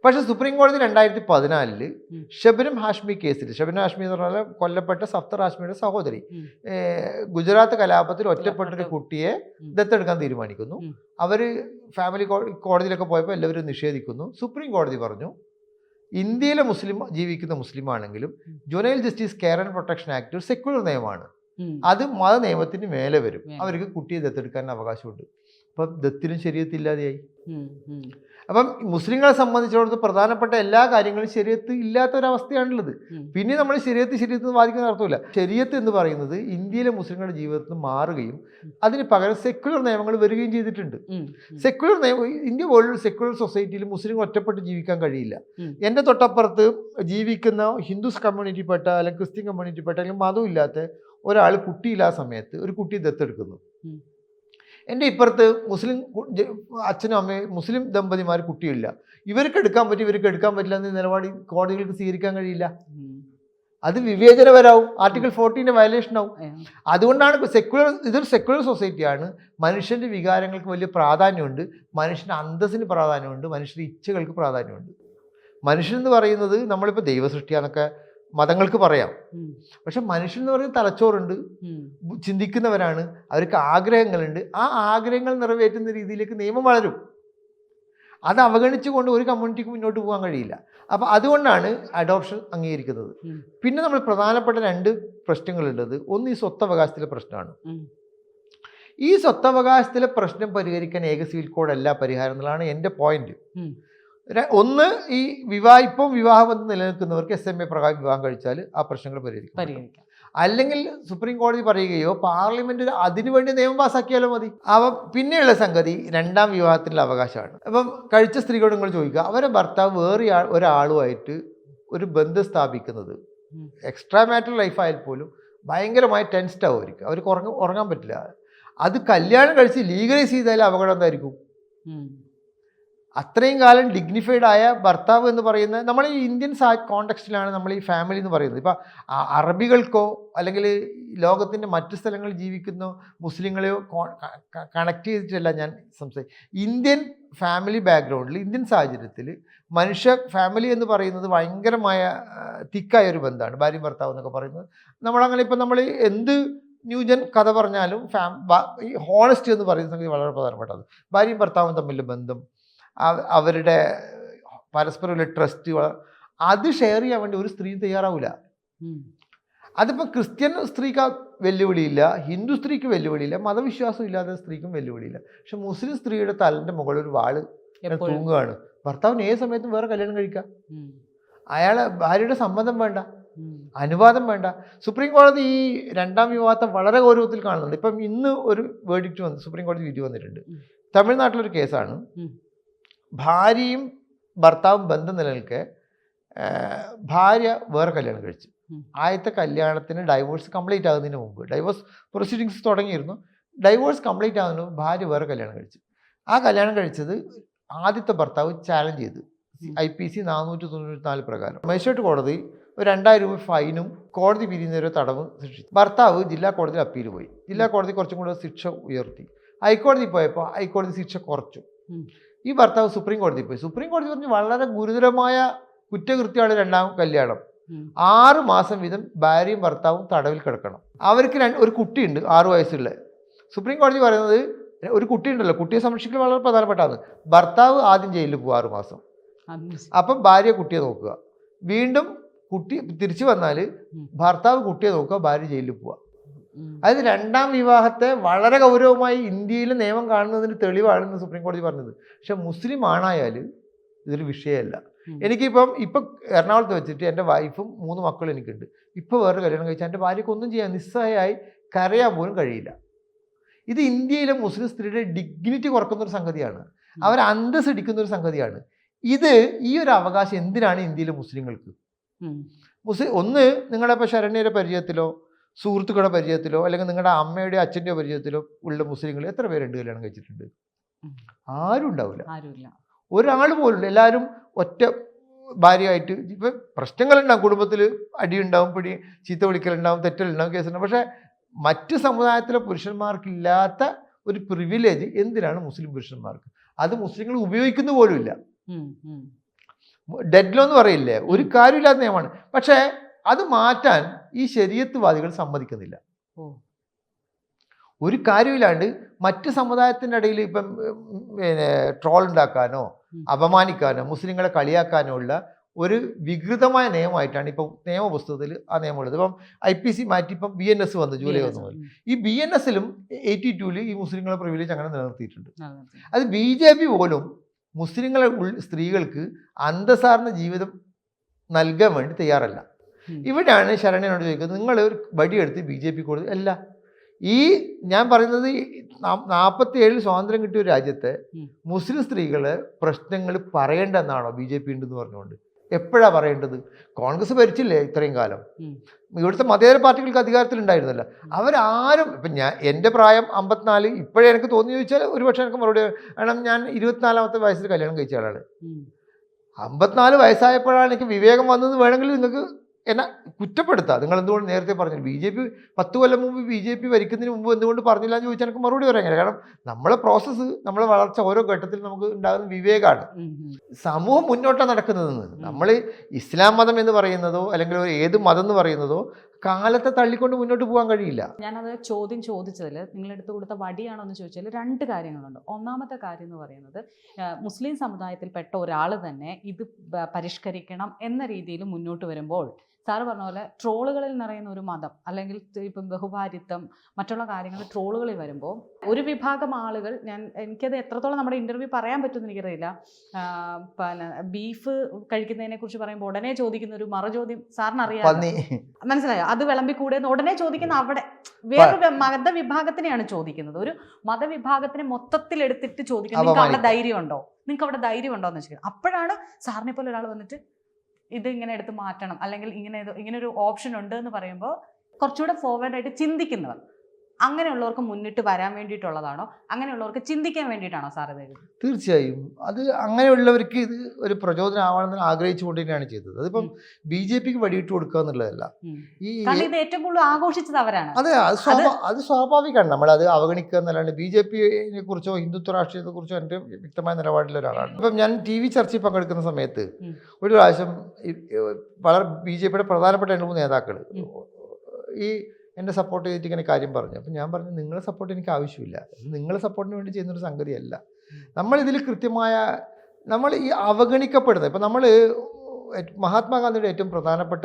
പക്ഷേ സുപ്രീം കോടതി 2014-ൽ ഷബനം ഹാഷ്മി കേസിൽ, ഷബനം ഹാഷ്മി എന്ന് പറഞ്ഞാൽ കൊല്ലപ്പെട്ട സഫ്തർ ഹാഷ്മിയുടെ സഹോദരി, ഗുജറാത്ത് കലാപത്തിൽ ഒറ്റപ്പെട്ടൊരു കുട്ടിയെ ദത്തെടുക്കാൻ തീരുമാനിക്കുന്നു. അവർ ഫാമിലി കോടതിയിലൊക്കെ പോയപ്പോൾ എല്ലാവരും നിഷേധിക്കുന്നു. സുപ്രീം കോടതി പറഞ്ഞു, ഇന്ത്യയിലെ ജീവിക്കുന്ന മുസ്ലിം ആണെങ്കിലും juvenile justice care and protection act ഒരു സെക്യുലർ നിയമമാണ്. അത് മത നിയമത്തിന് മേലെ വരും. അവർക്ക് കുട്ടിയെ ദത്തെടുക്കാൻ അവകാശമുണ്ട്. അപ്പം ദത്തിനും ശരീഅത്തില്ലാതെയായി. അപ്പം മുസ്ലിങ്ങളെ സംബന്ധിച്ചിടത്തോളം പ്രധാനപ്പെട്ട എല്ലാ കാര്യങ്ങളും ശരീഅത്ത് ഇല്ലാത്തൊരവസ്ഥയാണുള്ളത്. പിന്നെ നമ്മൾ ശരീഅത്ത് വാദിക്കുന്ന അർത്ഥമില്ല. ശരീഅത്ത് എന്ന് പറയുന്നത് ഇന്ത്യയിലെ മുസ്ലിങ്ങളുടെ ജീവിതത്തിൽ നിന്ന് മാറുകയും അതിന് പകരം സെക്യുലർ നിയമങ്ങൾ വരികയും ചെയ്തിട്ടുണ്ട്. സെക്യുലർ നിയമം, ഇന്ത്യ പോലുള്ള സെക്യുലർ സൊസൈറ്റിയിൽ മുസ്ലിങ്ങൾ ഒറ്റപ്പെട്ട് ജീവിക്കാൻ കഴിയില്ല. എൻ്റെ തൊട്ടപ്പുറത്ത് ജീവിക്കുന്ന ഹിന്ദുസ് കമ്മ്യൂണിറ്റിപ്പെട്ട അല്ലെങ്കിൽ ക്രിസ്ത്യൻ കമ്മ്യൂണിറ്റിപ്പെട്ട അല്ലെങ്കിൽ മതമില്ലാത്ത ഒരാൾ കുട്ടിയില്ലാത്ത സമയത്ത് ഒരു കുട്ടി ദത്തെടുക്കുന്നു. എൻ്റെ ഇപ്പുറത്ത് മുസ്ലിം അച്ഛനും അമ്മയും മുസ്ലിം ദമ്പതിമാർ കുട്ടിയില്ല. ഇവർക്ക് എടുക്കാൻ പറ്റും, ഇവർക്ക് എടുക്കാൻ പറ്റില്ല എന്ന നിലപാട് കോടതികൾക്ക് സ്വീകരിക്കാൻ കഴിയില്ല. അത് വിവേചനപരമാവും, ആർട്ടിക്കിൾ 14 വയലേഷൻ ആവും. അതുകൊണ്ടാണ് ഇതൊരു സെക്യുലർ സൊസൈറ്റിയാണ്. മനുഷ്യൻ്റെ വികാരങ്ങൾക്ക് വലിയ പ്രാധാന്യമുണ്ട്, മനുഷ്യൻ്റെ അന്തസ്സിന് പ്രാധാന്യമുണ്ട്, മനുഷ്യൻ്റെ ഇച്ഛകൾക്ക് പ്രാധാന്യമുണ്ട്. മനുഷ്യൻ എന്ന് പറയുന്നത് നമ്മളിപ്പോൾ ദൈവസൃഷ്ടിയാന്നൊക്കെ മതങ്ങൾക്ക് പറയാം. പക്ഷെ മനുഷ്യൻ എന്ന് പറയുന്ന തലച്ചോറുണ്ട്, ചിന്തിക്കുന്നവരാണ്, അവർക്ക് ആഗ്രഹങ്ങളുണ്ട്. ആ ആഗ്രഹങ്ങൾ നിറവേറ്റുന്ന രീതിയിലേക്ക് നിയമം വളരും. അത് അവഗണിച്ചുകൊണ്ട് ഒരു കമ്മ്യൂണിറ്റിക്ക് മുന്നോട്ട് പോകാൻ കഴിയില്ല. അപ്പോൾ അതുകൊണ്ടാണ് അഡോപ്ഷൻ അംഗീകരിക്കുന്നത്. പിന്നെ നമ്മൾ പ്രധാനപ്പെട്ട 2 പ്രശ്നങ്ങളുള്ളത്. ഒന്ന് ഈ സ്വത്തവകാശത്തിലെ പ്രശ്നമാണ്. ഈ സ്വത്തവകാശത്തിലെ പ്രശ്നം പരിഹരിക്കാൻ ഏക സിവിൽ കോഡല്ല പരിഹാരം എന്നുള്ളതാണ് എൻ്റെ പോയിന്റ്. ഒന്ന്, ഈ വിവാഹബന്ധം നിലനിൽക്കുന്നവർക്ക് SMA പ്രകാരം വിവാഹം കഴിച്ചാൽ ആ പ്രശ്നങ്ങൾ പരിഹരിക്കാം. അല്ലെങ്കിൽ സുപ്രീം കോടതി പറയുകയോ പാർലമെന്റ് അതിനുവേണ്ടി നിയമം പാസ്സാക്കിയാലോ മതി. പിന്നെയുള്ള സംഗതി 2ാം വിവാഹത്തിനുള്ള അവകാശമാണ്. അപ്പം കഴിച്ച സ്ത്രീകളോട് നിങ്ങൾ ചോദിക്കുക, അവരെ ഭർത്താവ് വേറെ ഒരാളുമായിട്ട് ഒരു ബന്ധം സ്ഥാപിക്കുന്നത് എക്സ്ട്രാ മാരിറ്റൽ ലൈഫ് ആയാൽ പോലും ഭയങ്കരമായി ടെൻസ്ഡ് ആവുമായിരിക്കും. അവർക്ക് ഉറങ്ങാൻ പറ്റില്ല. അത് കല്യാണം കഴിച്ച് ലീഗലൈസ് ചെയ്താൽ അപകടം എന്തായിരിക്കും? അത്രയും കാലം ഡിഗ്നിഫൈഡ് ആയ ഭർത്താവ് എന്ന് പറയുന്നത് നമ്മൾ ഈ ഇന്ത്യൻ കോണ്ടെക്സ്റ്റിലാണ് നമ്മൾ ഈ ഫാമിലി എന്ന് പറയുന്നത്. ഇപ്പം അറബികൾക്കോ അല്ലെങ്കിൽ ലോകത്തിൻ്റെ മറ്റു സ്ഥലങ്ങളിൽ ജീവിക്കുന്ന മുസ്ലിങ്ങളെയോ കണക്ട് ചെയ്തിട്ടല്ല ഞാൻ ഇന്ത്യൻ ഫാമിലി ബാക്ക്ഗ്രൗണ്ടിൽ, ഇന്ത്യൻ സാഹചര്യത്തിൽ ഫാമിലി എന്ന് പറയുന്നത് ഭയങ്കരമായ തിക്കായ ഒരു ബന്ധമാണ്. ഭാര്യയും ഭർത്താവ് എന്നൊക്കെ പറയുന്നത് നമ്മളങ്ങനെ ഇപ്പം നമ്മൾ എന്ത് ന്യൂജൻ കഥ പറഞ്ഞാലും ഈ ഹോണസ്റ്റി എന്ന് പറയുന്ന സംഗതി വളരെ പ്രധാനപ്പെട്ടത്. ഭാര്യയും ഭർത്താവും തമ്മിലുള്ള ബന്ധം, അവരുടെ പരസ്പരമുള്ള ട്രസ്റ്റ്, അത് ഷെയർ ചെയ്യാൻ വേണ്ടി ഒരു സ്ത്രീ തയ്യാറാവില്ല. അതിപ്പോൾ ക്രിസ്ത്യൻ സ്ത്രീക്ക് വെല്ലുവിളിയില്ല, ഹിന്ദു സ്ത്രീക്ക് വെല്ലുവിളിയില്ല, മതവിശ്വാസം ഇല്ലാത്ത സ്ത്രീക്കും വെല്ലുവിളിയില്ല. പക്ഷെ മുസ്ലിം സ്ത്രീയുടെ തലൻ്റെ മുകളിൽ ഒരു വാള് തൂങ്ങുകയാണ്. ഭർത്താവിന് ഏത് സമയത്തും വേറെ കല്യാണം കഴിക്കാം. ഭാര്യയുടെ സമ്മതം വേണ്ട, അനുവാദം വേണ്ട. സുപ്രീം കോടതി ഈ രണ്ടാം വിവാഹത്തെ വളരെ ഗൗരവത്തിൽ കാണുന്നുണ്ട്. ഇപ്പം ഇന്ന് ഒരു വേർഡിക്റ്റ് വന്നു, സുപ്രീം കോടതി വിധി വന്നിട്ടുണ്ട്. തമിഴ്നാട്ടിലൊരു കേസാണ്. ഭാര്യയും ഭർത്താവും ബന്ധം നിലനിൽക്കെ ഭാര്യ വേറെ കല്യാണം കഴിച്ചു. ആദ്യത്തെ കല്യാണത്തിന് ഡൈവോഴ്സ് കംപ്ലീറ്റ് ആകുന്നതിന് മുമ്പ്, ഡൈവോഴ്സ് പ്രൊസീഡിങ്സ് തുടങ്ങിയിരുന്നു, ഡൈവോഴ്സ് കംപ്ലീറ്റ് ആകുന്നതിന് മുമ്പ് ഭാര്യ വേറെ കല്യാണം കഴിച്ചു. ആ കല്യാണം കഴിച്ചത് ആദ്യത്തെ ഭർത്താവ് ചാലഞ്ച് ചെയ്തു IPC 494 പ്രകാരം. മജിസ്ട്രേറ്റ് കോടതി ഒരു 2000 രൂപ ഫൈനും കോടതി പിരിയുന്നവരെ തടവ് ശിക്ഷിച്ചു. ഭർത്താവ് ജില്ലാ കോടതിയിൽ അപ്പീൽ പോയി. ജില്ലാ കോടതി കുറച്ചും കൂടെ ശിക്ഷ ഉയർത്തി. ഹൈക്കോടതി പോയപ്പോൾ ഹൈക്കോടതി ശിക്ഷ കുറച്ചു. ഈ ഭർത്താവ് സുപ്രീം കോടതി പോയി. സുപ്രീം കോടതി പറഞ്ഞു വളരെ ഗുരുതരമായ കുറ്റകൃത്യമാണ് രണ്ടാം കല്യാണം. 6 മാസം വീതം ഭാര്യയും ഭർത്താവും തടവിൽ കിടക്കണം. അവർക്ക് ഒരു കുട്ടിയുണ്ട് 6 വയസ്സുള്ള. സുപ്രീം കോടതി പറയുന്നത് ഒരു കുട്ടിയുണ്ടല്ലോ, കുട്ടിയെ സംരക്ഷിക്കൽ വളരെ പ്രധാനപ്പെട്ടതാണ്. ഭർത്താവ് ആദ്യം ജയിലിൽ പോകും 6 മാസം. അപ്പം ഭാര്യ കുട്ടിയെ നോക്കുക. വീണ്ടും കുട്ടി തിരിച്ചു വന്നാൽ ഭർത്താവ് കുട്ടിയെ നോക്കുക, ഭാര്യ ജയിലിൽ പോവുക. അതായത് രണ്ടാം വിവാഹത്തെ വളരെ ഗൗരവമായി ഇന്ത്യയിൽ നിയമം കാണുന്നതിന് തെളിവാണെന്ന് സുപ്രീം കോടതി പറഞ്ഞത്. പക്ഷെ മുസ്ലിം ആണായാൽ ഇതൊരു വിഷയമല്ല. ഇപ്പം എറണാകുളത്ത് വെച്ചിട്ട് എൻ്റെ വൈഫും 3 മക്കളും എനിക്കുണ്ട്. ഇപ്പോൾ വേറെ കല്യാണം കഴിച്ചാൽ എൻ്റെ ഭാര്യയ്ക്ക് ഒന്നും ചെയ്യാൻ നിസ്സഹായായി കരയാൻ പോലും കഴിയില്ല. ഇത് ഇന്ത്യയിലെ മുസ്ലിം സ്ത്രീയുടെ ഡിഗ്നിറ്റി കുറക്കുന്നൊരു സംഗതിയാണ്, അവർ അന്തസ് ഇടിക്കുന്നൊരു സംഗതിയാണ്. ഈ ഒരു അവകാശം എന്തിനാണ് ഇന്ത്യയിലെ മുസ്ലിങ്ങൾക്ക്? ഒന്ന് നിങ്ങളുടെ ഇപ്പോൾ ശരണ്യയുടെ പരിചയത്തിലോ സുഹൃത്തുക്കളുടെ പരിചയത്തിലോ അല്ലെങ്കിൽ നിങ്ങളുടെ അമ്മയുടെ അച്ഛൻ്റെയോ പരിചയത്തിലോ ഉള്ള മുസ്ലിങ്ങൾ എത്ര പേരുണ്ട് കല്യാണം കഴിച്ചിട്ടുണ്ട്? ആരും ഉണ്ടാവില്ല, ഒരാൾ പോലും. എല്ലാവരും ഒറ്റ ഭാര്യയായിട്ട് ഇപ്പം പ്രശ്നങ്ങളുണ്ടാവും, കുടുംബത്തിൽ അടിയുണ്ടാവും, ചീത്ത വിളിക്കലുണ്ടാവും, തെറ്റലുണ്ടാവും, കേസുണ്ടാവും. പക്ഷേ മറ്റ് സമുദായത്തിലെ പുരുഷന്മാർക്കില്ലാത്ത ഒരു പ്രിവിലേജ് എന്തിനാണ് മുസ്ലിം പുരുഷന്മാർക്ക്? അത് മുസ്ലിങ്ങൾ ഉപയോഗിക്കുന്ന പോലുമില്ല. ഡെഡ് ലോ എന്ന് പറയില്ലേ, ഒരു കാര്യമില്ലാത്ത നിയമമാണ്. പക്ഷേ അത് മാറ്റാൻ ഈ ശരീഅത്തുവാദികൾ സമ്മതിക്കുന്നില്ല. ഒരു കാര്യമില്ലാണ്ട് മറ്റ് സമുദായത്തിൻ്റെ ഇടയിൽ ഇപ്പം ട്രോൾ ഉണ്ടാക്കാനോ അപമാനിക്കാനോ മുസ്ലിങ്ങളെ കളിയാക്കാനോ ഉള്ള ഒരു വികൃതമായ നിയമമായിട്ടാണ് ഇപ്പം നിയമപുസ്തകത്തിൽ ആ നിയമം ഉള്ളത്. ഇപ്പം IPC മാറ്റി ഇപ്പം BNS വന്നു ജൂലൈ 1 മുതൽ. ഈ BNSലും 82-ൽ ഈ മുസ്ലിങ്ങളെ പ്രിവിലേജ് അങ്ങനെ നിലനിർത്തിയിട്ടുണ്ട്. അത് BJP പോലും മുസ്ലിങ്ങളെ സ്ത്രീകൾക്ക് അന്തസ്സാർന്ന ജീവിതം നൽകാൻ വേണ്ടി തയ്യാറല്ല. ഇവിടെയാണ് ശരണ്യനോട് ചോദിക്കുന്നത്, നിങ്ങൾ ഒരു വടിയെടുത്ത് BJP കൊടുത്ത് അല്ല. ഞാൻ പറയുന്നത് 47 സ്വാതന്ത്ര്യം കിട്ടിയ ഒരു രാജ്യത്തെ മുസ്ലിം സ്ത്രീകളെ പ്രശ്നങ്ങൾ പറയേണ്ടെന്നാണോ BJP ഉണ്ടെന്ന് പറഞ്ഞുകൊണ്ട്? എപ്പോഴാണ് പറയേണ്ടത്? കോൺഗ്രസ് ഭരിച്ചില്ലേ ഇത്രയും കാലം? ഇവിടുത്തെ മതേതര പാർട്ടികൾക്ക് അധികാരത്തിലുണ്ടായിരുന്നല്ലോ. അവരാരും ഇപ്പം എൻ്റെ പ്രായം 54, ഇപ്പോഴേ എനിക്ക് തോന്നി ചോദിച്ചാൽ ഒരുപക്ഷെ എനിക്ക് മറുപടി, കാരണം ഞാൻ 24-ാമത്തെ വയസ്സിൽ കല്യാണം കഴിച്ച ആളാണ്. 54 വയസ്സായപ്പോഴാണ് എനിക്ക് വിവേകം വന്നത്. വേണമെങ്കിൽ നിങ്ങൾക്ക് എന്നെ കുറ്റപ്പെടുത്താം, നിങ്ങൾ എന്തുകൊണ്ട് നേരത്തെ പറഞ്ഞില്ല? BJP 10 കൊല്ലം മുമ്പ് BJP ഭരിക്കുന്നതിന് മുമ്പ് എന്തുകൊണ്ട് പറഞ്ഞില്ല എന്ന് ചോദിച്ചാൽ എനിക്ക് മറുപടി പറയാൻ കഴിയും. കാരണം നമ്മളെ പ്രോസസ്സ്, നമ്മളെ വളർച്ച ഓരോ ഘട്ടത്തിൽ നമുക്ക് ഉണ്ടാകുന്ന വിവേകമാണ്. സമൂഹം മുന്നോട്ടാണ് നടക്കുന്നതെന്ന്. നമ്മൾ ഇസ്ലാം മതം എന്ന് പറയുന്നതോ അല്ലെങ്കിൽ ഏത് മതം എന്ന് പറയുന്നതോ കാലത്തെ തള്ളിക്കൊണ്ട് മുന്നോട്ട് പോകാൻ കഴിയില്ല. ഞാനത് ചോദിച്ചതിൽ നിങ്ങളെടുത്ത് കൊടുത്ത വടിയാണോ എന്ന് ചോദിച്ചാൽ 2 കാര്യങ്ങളുണ്ട്. ഒന്നാമത്തെ കാര്യം എന്ന് പറയുന്നത്, മുസ്ലിം സമുദായത്തിൽപ്പെട്ട ഒരാൾ തന്നെ ഇത് പരിഷ്കരിക്കണം എന്ന രീതിയിൽ മുന്നോട്ട് വരുമ്പോൾ സാറ് പറഞ്ഞ പോലെ ട്രോളുകളിൽ നിറയുന്ന ഒരു മതം, അല്ലെങ്കിൽ ഇപ്പം ബഹുഭാരിത്വം, മറ്റുള്ള കാര്യങ്ങൾ ട്രോളുകളിൽ വരുമ്പോൾ ഒരു വിഭാഗം ആളുകൾ, എനിക്കത് എത്രത്തോളം നമ്മുടെ ഇൻ്റർവ്യൂ പറയാൻ പറ്റുമെന്ന് എനിക്കറിയില്ല, പിന്നെ ബീഫ് കഴിക്കുന്നതിനെ കുറിച്ച് പറയുമ്പോൾ ഉടനെ ചോദിക്കുന്ന ഒരു മറുചോദ്യം സാറിന് അറിയാം, മനസ്സിലായോ? അത് വിളമ്പിക്കൂടെന്ന് ഉടനെ ചോദിക്കുന്ന അവിടെ വേറൊരു മതവിഭാഗത്തിനെയാണ് ചോദിക്കുന്നത്. ഒരു മതവിഭാഗത്തിനെ മൊത്തത്തിൽ എടുത്തിട്ട് ചോദിക്കുന്നത്, നിങ്ങൾക്ക് അവിടെ ധൈര്യമുണ്ടോ, നിങ്ങൾക്ക് അവിടെ ധൈര്യമുണ്ടോ എന്ന് വെച്ചിരിക്കുന്നത്. അപ്പോഴാണ് സാറിനെ പോലെ ഒരാൾ വന്നിട്ട് ഇത് ഇങ്ങനെ എടുത്ത് മാറ്റണം, അല്ലെങ്കിൽ ഇങ്ങനെ ഒരു ഓപ്ഷൻ ഉണ്ട് എന്ന് പറയുമ്പോൾ കുറച്ചുകൂടെ ഫോർവേഡായിട്ട് ചിന്തിക്കുന്നവർ അങ്ങനെയുള്ളവർക്ക് മുന്നിട്ട് വരാൻ വേണ്ടിയിട്ടുള്ളതാണോ, അങ്ങനെയുള്ളവർക്ക് ചിന്തിക്കാൻ വേണ്ടിയിട്ടാണോ സാർ ഇത് എഴുതുന്നത്? തീർച്ചയായും അത് അങ്ങനെയുള്ളവർക്ക് ഇത് ഒരു പ്രചോദനം ആവണമെന്ന് ആഗ്രഹിച്ചുകൊണ്ട് തന്നെയാണ് ചെയ്തത്. അതിപ്പം BJPക്ക് വടിയിട്ട് കൊടുക്കുക എന്നുള്ളതല്ല. ഈ കാരണം ഇത് ഏറ്റവും കൂടുതൽ ആഘോഷിച്ചത് അവരാണ്. അതെ, അത് സ്വാഭാവികമാണ്. നമ്മളത് അവഗണിക്കുക എന്നല്ലാണ്ട് BJPയെ കുറിച്ചോ ഹിന്ദുത്വ രാഷ്ട്രീയത്തെ കുറിച്ചോ എൻ്റെ വ്യക്തമായ നിലപാടിലുള്ള ഒരാളാണ്. ഇപ്പം ഞാൻ TV ചർച്ചയിൽ പങ്കെടുക്കുന്ന സമയത്ത് ഒരു പ്രാവശ്യം വളരെ BJPയുടെ പ്രധാനപ്പെട്ട 2-3 നേതാക്കൾ ഈ എന്നെ സപ്പോർട്ട് ചെയ്തിട്ട് ഇങ്ങനെ കാര്യം പറഞ്ഞു. അപ്പം ഞാൻ പറഞ്ഞു, നിങ്ങളെ സപ്പോർട്ട് എനിക്ക് ആവശ്യമില്ല, നിങ്ങളെ സപ്പോർട്ടിന് വേണ്ടി ചെയ്യുന്നൊരു സംഗതിയല്ല. നമ്മളിതിൽ കൃത്യമായ നമ്മൾ ഈ അവഗണിക്കപ്പെടുന്നത്, ഇപ്പം നമ്മൾ മഹാത്മാഗാന്ധിയുടെ ഏറ്റവും പ്രധാനപ്പെട്ട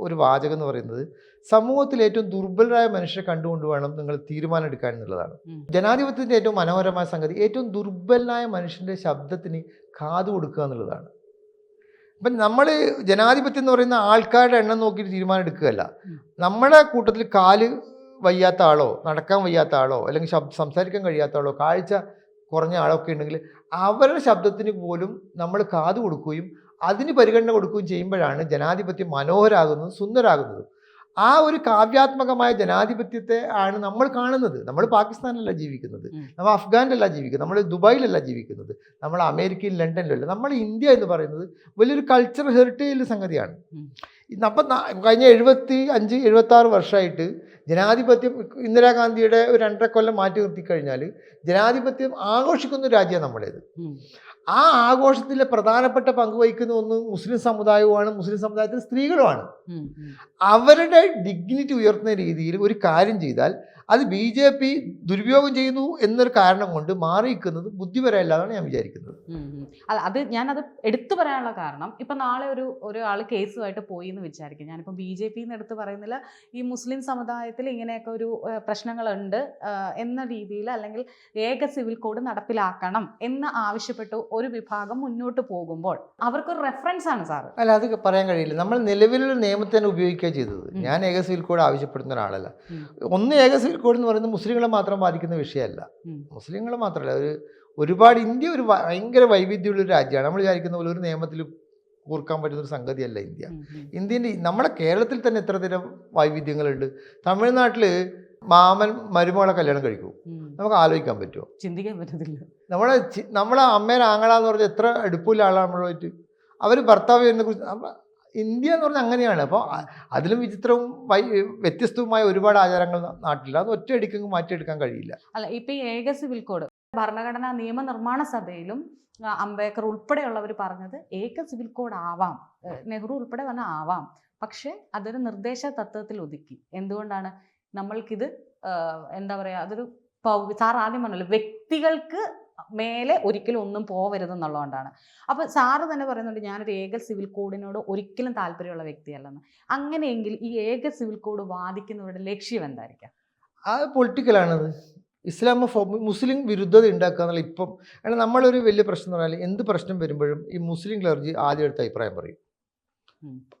ഒരു വാചകം എന്ന് പറയുന്നത് സമൂഹത്തിൽ ഏറ്റവും ദുർബലരായ മനുഷ്യരെ കണ്ടുകൊണ്ട് വേണം നിങ്ങൾ തീരുമാനം എടുക്കാൻ എന്നുള്ളതാണ്. ജനാധിപത്യത്തിൻ്റെ ഏറ്റവും മനോഹരമായ സംഗതി ഏറ്റവും ദുർബലനായ മനുഷ്യൻ്റെ ശബ്ദത്തിന് കാതു കൊടുക്കുക എന്നുള്ളതാണ്. അപ്പം നമ്മൾ ജനാധിപത്യം എന്ന് പറയുന്ന ആൾക്കാരുടെ എണ്ണം നോക്കിയിട്ട് തീരുമാനം എടുക്കുകയല്ല. നമ്മുടെ കൂട്ടത്തിൽ കാല് വയ്യാത്ത ആളോ, നടക്കാൻ വയ്യാത്ത ആളോ, അല്ലെങ്കിൽ സംസാരിക്കാൻ കഴിയാത്ത ആളോ, കാഴ്ച കുറഞ്ഞ ആളൊക്കെ ഉണ്ടെങ്കിൽ അവരുടെ ശബ്ദത്തിന് പോലും നമ്മൾ കാത് കൊടുക്കുകയും അതിന് പരിഗണന കൊടുക്കുകയും ചെയ്യുമ്പോഴാണ് ജനാധിപത്യം മനോഹരാകുന്നതും സുന്ദരാകുന്നതും. ആ ഒരു കാവ്യാത്മകമായ ജനാധിപത്യത്തെ ആണ് നമ്മൾ കാണുന്നത്. നമ്മൾ പാകിസ്ഥാനിലല്ല ജീവിക്കുന്നത്, നമ്മൾ അഫ്ഗാനിലല്ല ജീവിക്കുന്നത്, നമ്മൾ ദുബായിലല്ല ജീവിക്കുന്നത്, നമ്മൾ അമേരിക്കയിൽ ലണ്ടനിലല്ല. നമ്മൾ ഇന്ത്യ എന്ന് പറയുന്നത് വലിയൊരു കൾച്ചറൽ ഹെറിറ്റേജ് സംഗതിയാണ്. അപ്പം കഴിഞ്ഞ 75-76 വർഷമായിട്ട് ജനാധിപത്യം ഇന്ദിരാഗാന്ധിയുടെ ഒരു 2.5 കൊല്ലം മാറ്റി നിർത്തിക്കഴിഞ്ഞാൽ ജനാധിപത്യം ആഘോഷിക്കുന്ന ഒരു രാജ്യമാണ് നമ്മുടേത്. ആ ആഘോഷത്തിലെ പ്രധാനപ്പെട്ട പങ്ക് വഹിക്കുന്ന ഒന്ന് മുസ്ലിം സമുദായവുമാണ്, മുസ്ലിം സമുദായത്തിലെ സ്ത്രീകളുമാണ്. അവരുടെ ഡിഗ്നിറ്റി ഉയർത്തുന്ന രീതിയിൽ ഒരു കാര്യം ചെയ്താൽ അത് BJP ദുരുപയോഗം ചെയ്യുന്നു എന്നൊരു കാരണം കൊണ്ട് മാറിയിരിക്കുന്നത് ബുദ്ധിപരമല്ലാതാണ് ഞാൻ വിചാരിക്കുന്നത്. അല്ല, അത് ഞാനത് എടുത്തു പറയാനുള്ള കാരണം, ഇപ്പം നാളെ ഒരാൾ കേസുമായിട്ട് പോയി എന്ന് വിചാരിക്കും. ഞാനിപ്പോൾ BJP എന്ന് എടുത്ത് പറയുന്നില്ല, ഈ മുസ്ലിം സമുദായത്തിൽ ഇങ്ങനെയൊക്കെ ഒരു പ്രശ്നങ്ങളുണ്ട് എന്ന രീതിയിൽ, അല്ലെങ്കിൽ ഏക സിവിൽ കോഡ് നടപ്പിലാക്കണം എന്ന് ആവശ്യപ്പെട്ട് ഒരു വിഭാഗം മുന്നോട്ട് പോകുമ്പോൾ അവർക്കൊരു റെഫറൻസ് ആണ് സാർ. അല്ല, അത് പറയാൻ കഴിയില്ല. നമ്മൾ നിലവിലുള്ള നിയമത്തെ തന്നെ ഉപയോഗിക്കുക ചെയ്തത്. ഞാൻ ഏക സിവിൽ കോഡ് ആവശ്യപ്പെടുന്ന ഒരാളല്ല. ഏക സിവിൽ കോഡ് എന്ന് പറയുന്നത് മുസ്ലിങ്ങളെ മാത്രം ബാധിക്കുന്ന വിഷയമല്ല. മുസ്ലിങ്ങളെ മാത്രമല്ല, ഒരുപാട് ഇന്ത്യ ഒരു ഭയങ്കര വൈവിധ്യമുള്ളൊരു രാജ്യമാണ്. നമ്മൾ വിചാരിക്കുന്ന പോലെ ഒരു നിയമത്തിൽ കൂർക്കാൻ പറ്റുന്ന ഒരു സംഗതിയല്ല ഇന്ത്യ. നമ്മുടെ കേരളത്തിൽ തന്നെ എത്ര തരം വൈവിധ്യങ്ങളുണ്ട്. തമിഴ്നാട്ടിൽ മാമൻ മരുമകളെ കല്യാണം കഴിക്കും, നമുക്ക് ആലോചിക്കാൻ പറ്റുമോ? ചിന്തിക്കാൻ പറ്റത്തില്ല. നമ്മളെ അമ്മേനെ ആങ്ങളാന്ന് പറഞ്ഞാൽ എത്ര അടുപ്പില്ല ആളാണ് നമ്മളുമായിട്ട്. അവർ ഭർത്താവ് എന്നെ കുറിച്ച് ഇന്ത്യ എന്ന് പറഞ്ഞാൽ അങ്ങനെയാണ്. അപ്പോൾ അതിലും വിചിത്രവും വ്യത്യസ്തവുമായ ഒരുപാട് ആചാരങ്ങൾ നാട്ടില്ല. അത് ഒറ്റയടിക്കങ്ങ് മാറ്റിയെടുക്കാൻ കഴിയില്ല. അല്ല, ഇപ്പം ഈ ഏക സിവിൽ കോഡ് ഭരണഘടനാ നിയമനിർമ്മാണ സഭയിലും അംബേദ്കർ ഉൾപ്പെടെയുള്ളവർ പറഞ്ഞത് ഏക സിവിൽ കോഡ് ആവാം, നെഹ്റു ഉൾപ്പെടെ പറഞ്ഞ ആവാം, പക്ഷെ അതൊരു നിർദ്ദേശ തത്വത്തിൽ ഒതുക്കി. എന്തുകൊണ്ടാണ്? നമ്മൾക്കിത് എന്താ പറയുക, അതൊരു സാർ ആദ്യം പറഞ്ഞല്ലോ, വ്യക്തികൾക്ക് മേലെ ഒരിക്കലും ഒന്നും പോവരുതെന്നുള്ളതുകൊണ്ടാണ്. അപ്പോൾ സാറ് തന്നെ പറയുന്നുണ്ട്, ഞാനൊരു ഏക സിവിൽ കോഡിനോട് ഒരിക്കലും താല്പര്യമുള്ള വ്യക്തിയല്ലെന്ന്. അങ്ങനെയെങ്കിൽ ഈ ഏക സിവിൽ കോഡ് വാദിക്കുന്നവരുടെ ലക്ഷ്യം എന്തായിരിക്കാം? അത് പൊളിറ്റിക്കലാണത്. മുസ്ലിം വിരുദ്ധത ഉണ്ടാക്കുക എന്നുള്ള ഇപ്പം നമ്മളൊരു വലിയ പ്രശ്നം എന്ന് പറഞ്ഞാൽ, എന്ത് പ്രശ്നം വരുമ്പോഴും ഈ മുസ്ലിം ക്ലർജി ആദ്യം എടുത്ത അഭിപ്രായം പറയും.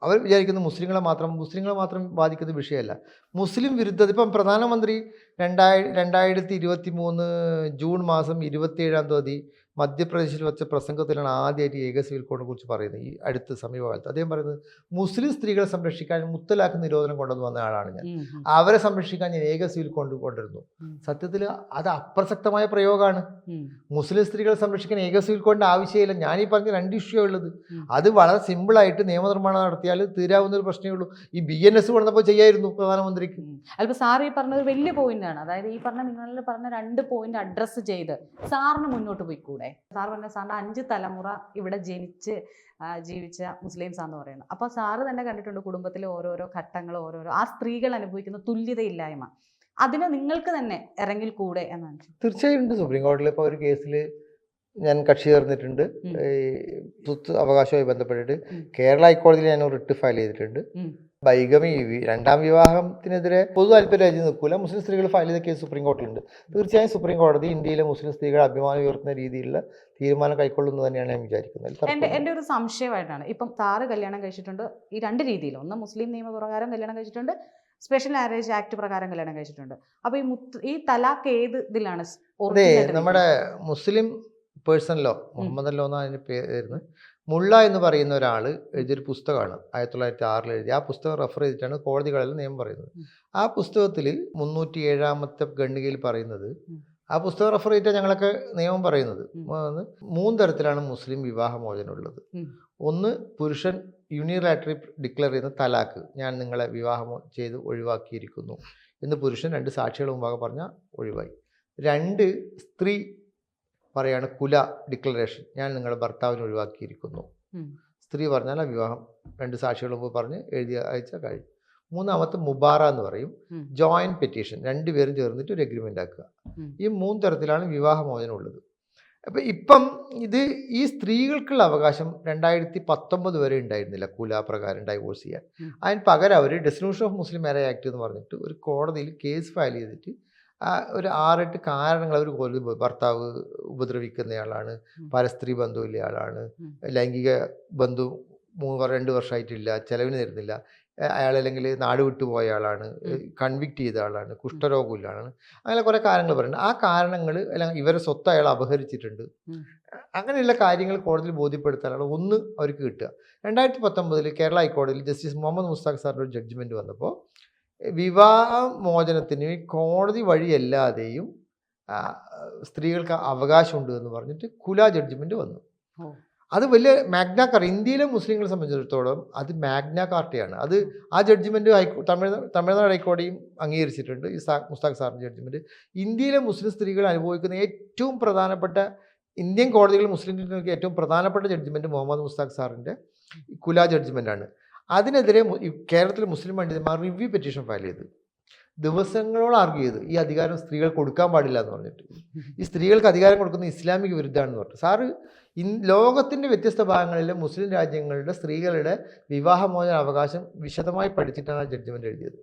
അവർ വിചാരിക്കുന്നത് മുസ്ലിങ്ങളെ മാത്രം ബാധിക്കുന്ന വിഷയമല്ല. മുസ്ലിം വിരുദ്ധത ഇപ്പം പ്രധാനമന്ത്രി 2023 ജൂൺ മാസം 27-ാം തീയതി മധ്യപ്രദേശിൽ വെച്ച പ്രസംഗത്തിലാണ് ആദ്യമായിട്ട് ഏക സിവിൽ കോഡിനെ കുറിച്ച് പറയുന്നത്. ഈ അടുത്ത സമീപകാലത്ത് അദ്ദേഹം പറയുന്നത്, മുസ്ലിം സ്ത്രീകളെ സംരക്ഷിക്കാൻ മുത്തലാഖ് നിരോധനം കൊണ്ടുവന്ന് വന്ന ആളാണ് ഞാൻ, അവരെ സംരക്ഷിക്കാൻ ഞാൻ ഏക സിവിൽ കോഡ് കൊണ്ടുവരുന്നു. സത്യത്തിൽ അത് അപ്രസക്തമായ പ്രയോഗമാണ്. മുസ്ലിം സ്ത്രീകളെ സംരക്ഷിക്കാൻ ഏക സിവിൽ കോഡിൻ്റെ ആവശ്യമില്ല. ഞാനീ പറഞ്ഞ 2 ഇഷ്യൂ ഉള്ളത്. അത് വളരെ സിമ്പിളായിട്ട് നിയമനിർമ്മാണം നടത്തിയാൽ തീരാവുന്ന ഒരു പ്രശ്നമേ ഉള്ളൂ. ഈ BNS വന്നപ്പോൾ ചെയ്യായിരുന്നു പ്രധാനമന്ത്രിക്ക്. അല്പം സാർ ഈ പറഞ്ഞത് വലിയ പോയിന്റാണ്. അതായത് ഈ നിങ്ങൾ പറഞ്ഞ 2 പോയിന്റ് അഡ്രസ്സ് ചെയ്ത് സാറിന് മുന്നോട്ട് പോയിക്കൂടെ? സാർ പറഞ്ഞ സാറിൻ്റെ 5 തലമുറ ഇവിടെ ജീവിച്ച മുസ്ലിംസാന്ന് പറയുന്നത്. അപ്പോൾ സാറ് തന്നെ കണ്ടിട്ടുണ്ട് കുടുംബത്തിലെ ഓരോരോ ഘട്ടങ്ങൾ, ആ സ്ത്രീകൾ അനുഭവിക്കുന്ന തുല്യതയില്ലായ്മ. അതിന് നിങ്ങൾക്ക് തന്നെ ഇറങ്ങിൽ കൂടെ എന്നാണ്. തീർച്ചയായും ഉണ്ട്. സുപ്രീം കോടതിയിൽ ഇപ്പോൾ ഒരു കേസിൽ ഞാൻ കക്ഷി ചേർന്നിട്ടുണ്ട്. സ്വത്ത് അവകാശവുമായി ബന്ധപ്പെട്ടിട്ട് കേരള ഹൈക്കോടതിയിൽ ഞാൻ റിട്ട് ഫയൽ ചെയ്തിട്ടുണ്ട്. ബൈഗമി, 2ാം വിവാഹത്തിനെതിരെ പൊതു താല്പര്യം രാജ്യം നിൽക്കില്ല. മുസ്ലിം സ്ത്രീകൾ ഫയൽ ചെയ്ത കേസ് സുപ്രീം കോടതിയിലുണ്ട്. തീർച്ചയായും സുപ്രീം കോടതി ഇന്ത്യയിലെ മുസ്ലിം സ്ത്രീകളെ അഭിമാനം ഉയർത്തുന്ന രീതിയിലുള്ള തീരുമാനം കൈക്കൊള്ളുന്നു തന്നെയാണ് ഞാൻ വിചാരിക്കുന്നത്. എൻ്റെ ഒരു സംശയമായിട്ടാണ്, ഇപ്പം സാറ് കല്യാണം കഴിച്ചിട്ടുണ്ട് ഈ 2 രീതിയിൽ. ഒന്ന് മുസ്ലിം നിയമപ്രകാരം കല്യാണം കഴിച്ചിട്ടുണ്ട്, സ്പെഷ്യൽ മാരേജ് ആക്ട് പ്രകാരം കല്യാണം കഴിച്ചിട്ടുണ്ട്. അപ്പോൾ ഈ തലാഖ് ഏത് ഇതിലാണ്? അതെ, നമ്മുടെ മുസ്ലിം പേഴ്സൺ ലോ, മുഹമ്മദ് ലോ എന്നാണ് അതിൻ്റെ പേര്. മുള്ള എന്ന് പറയുന്ന ഒരാൾ എഴുതിയൊരു പുസ്തകമാണ് 1906 എഴുതി. ആ പുസ്തകം റെഫർ ചെയ്തിട്ടാണ് കോടതികളെല്ലാം നിയമം പറയുന്നത്. ആ പുസ്തകത്തിൽ 307 ഖണ്ഡികയിൽ പറയുന്നത്, ആ പുസ്തകം റെഫർ ചെയ്തിട്ടാണ് ഞങ്ങളൊക്കെ നിയമം പറയുന്നത്. 3 തരത്തിലാണ് മുസ്ലിം വിവാഹമോചനം ഉള്ളത്. ഒന്ന്, പുരുഷൻ യൂണിലാറ്ററി ഡിക്ലെയർ ചെയ്യുന്ന തലാക്ക്, ഞാൻ നിങ്ങളെ വിവാഹം ചെയ്ത് ഒഴിവാക്കിയിരിക്കുന്നു എന്ന് പുരുഷൻ 2 സാക്ഷികൾ മുമ്പാകെ പറഞ്ഞാൽ ഒഴിവായി. 2, സ്ത്രീ പറയാണ് കുല ഡിക്ലറേഷൻ, ഞാൻ നിങ്ങളുടെ ഭർത്താവിനെ ഒഴിവാക്കിയിരിക്കുന്നു. സ്ത്രീ പറഞ്ഞാൽ ആ വിവാഹം 2 സാക്ഷികൾ മുമ്പ് പറഞ്ഞ് എഴുതി അയച്ചാൽ കഴിയും. 3-മത്തെ മുബാറ എന്ന് പറയും, ജോയിൻറ്റ് പെറ്റീഷൻ, 2 പേരും ചേർന്നിട്ട് ഒരു എഗ്രിമെൻ്റ് ആക്കുക. ഈ 3 തരത്തിലാണ് വിവാഹമോചനം ഉള്ളത്. അപ്പം ഇപ്പം ഈ സ്ത്രീകൾക്കുള്ള അവകാശം 2019 വരെ ഉണ്ടായിരുന്നില്ല കുല പ്രകാരം ഡൈവോഴ്സ് ചെയ്യാൻ. അതിന് പകരം അവർ destitution of Muslim marriage act എന്ന് പറഞ്ഞിട്ട് ഒരു കോടതിയിൽ കേസ് ഫയൽ ചെയ്തിട്ട് ഒരു 6-8 കാരണങ്ങൾ അവർ കൊല്ലും. ഭർത്താവ് ഉപദ്രവിക്കുന്നയാളാണ്, പരസ്ത്രീ ബന്ധമില്ല ആളാണ്, ലൈംഗിക ബന്ധു 2 വർഷമായിട്ടില്ല, ചെലവിന് തരുന്നില്ല, അയാൾ അല്ലെങ്കിൽ നാട് വിട്ടു പോയ ആളാണ്, കൺവിക്റ്റ് ചെയ്ത ആളാണ്, കുഷ്ഠരോഗമില്ല ആളാണ്, അങ്ങനെ കുറേ കാരണങ്ങൾ പറയുന്നുണ്ട്. ആ കാരണങ്ങൾ അല്ലെങ്കിൽ ഇവരെ സ്വത്ത് അയാൾ അപഹരിച്ചിട്ടുണ്ട്, അങ്ങനെയുള്ള കാര്യങ്ങൾ കോടതിയിൽ ബോധ്യപ്പെടുത്താനാണ് ഒന്ന് അവർക്ക് കിട്ടുക. 2019 കേരള ഹൈക്കോടതിയിൽ ജസ്റ്റിസ് മുഹമ്മദ് മുസ്താഖ് സാറിൻ്റെ ഒരു ജഡ്ജ്മെൻറ്റ് വന്നപ്പോൾ വിവാഹമോചനത്തിന് കോടതി വഴിയല്ലാതെയും സ്ത്രീകൾക്ക് അവകാശമുണ്ട് എന്ന് പറഞ്ഞിട്ട് കുല ജഡ്ജ്മെൻറ്റ് വന്നു. അത് വലിയ മാഗ്ന കാർട്ട, ഇന്ത്യയിലെ മുസ്ലിങ്ങളെ സംബന്ധിച്ചിടത്തോളം അത് മാഗ്ന കാർട്ടയാണ്. അത് ആ ജഡ്ജ്മെൻറ്റ് തമിഴ്നാട് ഹൈക്കോടതിയും അംഗീകരിച്ചിട്ടുണ്ട്. ഈ മുസ്താഖ് സാറിൻ്റെ ജഡ്ജ്മെൻറ്റ് ഇന്ത്യയിലെ മുസ്ലിം സ്ത്രീകൾ അനുഭവിക്കുന്ന ഏറ്റവും പ്രധാനപ്പെട്ട, ഇന്ത്യൻ കോടതികൾ മുസ്ലിങ്ങൾക്ക് ഏറ്റവും പ്രധാനപ്പെട്ട ജഡ്ജ്മെൻറ്റ് മുഹമ്മദ് മുസ്താഖ് സാറിൻ്റെ കുല ജഡ്ജ്മെൻറ്റാണ്. അതിനെതിരെ കേരളത്തിലെ മുസ്ലിം പണ്ഡിതന്മാർ റിവ്യൂ പെറ്റീഷൻ ഫയൽ ചെയ്ത് ദിവസങ്ങളോളം ആർഗ്യൂ ചെയ്ത് ഈ അധികാരം സ്ത്രീകൾ കൊടുക്കാൻ പാടില്ല എന്ന് പറഞ്ഞിട്ട്, ഈ സ്ത്രീകൾക്ക് അധികാരം കൊടുക്കുന്ന ഇസ്ലാമിക വിരുദ്ധമാണെന്ന് പറഞ്ഞു. സാറ് ലോകത്തിൻ്റെ വ്യത്യസ്ത ഭാഗങ്ങളിലെ മുസ്ലിം രാജ്യങ്ങളുടെ സ്ത്രീകളുടെ വിവാഹമോചന അവകാശം വിശദമായി പഠിച്ചിട്ടാണ് ആ ജഡ്ജ്മെൻറ്റ് എഴുതിയത്.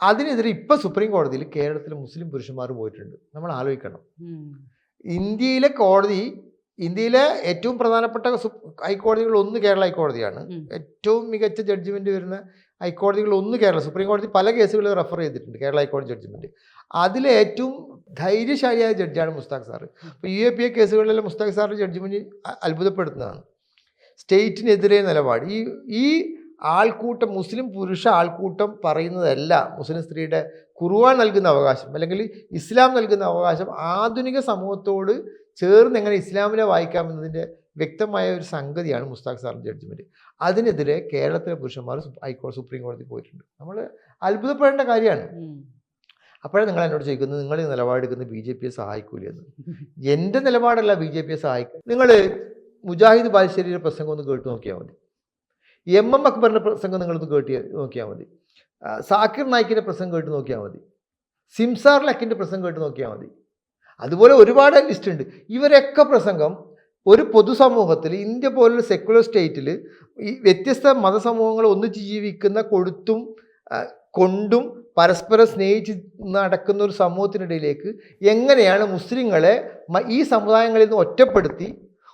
അതിനെതിരെ ഇപ്പോൾ സുപ്രീം കോടതിയിൽ കേരളത്തിലെ മുസ്ലിം പുരുഷന്മാർ പോയിട്ടുണ്ട്. നമ്മൾ ആലോചിക്കണം, ഇന്ത്യയിലെ കോടതി, ഇന്ത്യയിലെ ഏറ്റവും പ്രധാനപ്പെട്ട ഹൈക്കോടതികൾ ഒന്ന് കേരള ഹൈക്കോടതിയാണ്. ഏറ്റവും മികച്ച ജഡ്ജ്മെൻറ്റ് വരുന്ന ഹൈക്കോടതികൾ ഒന്ന് കേരള സുപ്രീം കോടതി പല കേസുകൾ റെഫർ ചെയ്തിട്ടുണ്ട് കേരള ഹൈക്കോടതി ജഡ്ജ്മെൻറ്റ്. അതിലെ ഏറ്റവും ധൈര്യശാലിയായ ജഡ്ജാണ് മുസ്താഖ് സാറ്. ഇപ്പോൾ UAPA കേസുകളിലെല്ലാം മുസ്താഖ് സാറിൻ്റെ ജഡ്ജ്മെൻറ്റ് അത്ഭുതപ്പെടുത്തുന്നതാണ്. സ്റ്റേറ്റിനെതിരെ നിലപാട്, ഈ ആൾക്കൂട്ടം, മുസ്ലിം പുരുഷ ആൾക്കൂട്ടം പറയുന്നതല്ല മുസ്ലിം സ്ത്രീയുടെ ഖുർആൻ നൽകുന്ന അവകാശം അല്ലെങ്കിൽ ഇസ്ലാം നൽകുന്ന അവകാശം ആധുനിക സമൂഹത്തോട് ചേർന്ന് എങ്ങനെ ഇസ്ലാമിനെ വായിക്കാമെന്നതിൻ്റെ വ്യക്തമായ ഒരു സംഗതിയാണ് മുസ്താഖ് സാറിൻ്റെ ജഡ്ജ്മെൻറ്റ്. അതിനെതിരെ കേരളത്തിലെ പുരുഷന്മാർ സുപ്രീം കോടതി പോയിട്ടുണ്ട്. നമ്മൾ അത്ഭുതപ്പെടേണ്ട കാര്യമാണ്. അപ്പോഴേ നിങ്ങൾ എന്നോട് ചോദിക്കുന്നത്, നിങ്ങൾ നിലപാടെടുക്കുന്നത് BJPയെ സഹായിക്കൂലെന്ന്. എൻ്റെ നിലപാടല്ല BJPയെ സഹായിക്കുക. നിങ്ങൾ മുജാഹിദ് ബാലുശ്ശേരിയുടെ പ്രസംഗം ഒന്ന് കേട്ട് നോക്കിയാൽ മതി, MM അക്ബറിൻ്റെ പ്രസംഗം നിങ്ങളൊന്ന് കേട്ട് നോക്കിയാൽ മതി, സാക്കിർ നായിക്കിൻ്റെ പ്രസംഗം കേട്ട് നോക്കിയാൽ മതി, സിംസാർ ലക്കിൻ്റെ പ്രസംഗം കേട്ട് നോക്കിയാൽ മതി. അതുപോലെ ഒരുപാട് ലിസ്റ്റ് ഉണ്ട്. ഇവരൊക്കെ പ്രസംഗം ഒരു പൊതുസമൂഹത്തിൽ, ഇന്ത്യ പോലൊരു സെക്യുലർ സ്റ്റേറ്റിൽ ഈ വ്യത്യസ്ത മതസമൂഹങ്ങൾ ഒന്നിച്ച് ജീവിക്കുന്ന, കൊടുത്തും കൊണ്ടും പരസ്പരം സ്നേഹിച്ച് നടക്കുന്ന ഒരു സമൂഹത്തിനിടയിലേക്ക് എങ്ങനെയാണ് മുസ്ലിങ്ങളെ ഈ സമുദായങ്ങളിൽ നിന്ന് ഒറ്റപ്പെടുത്തി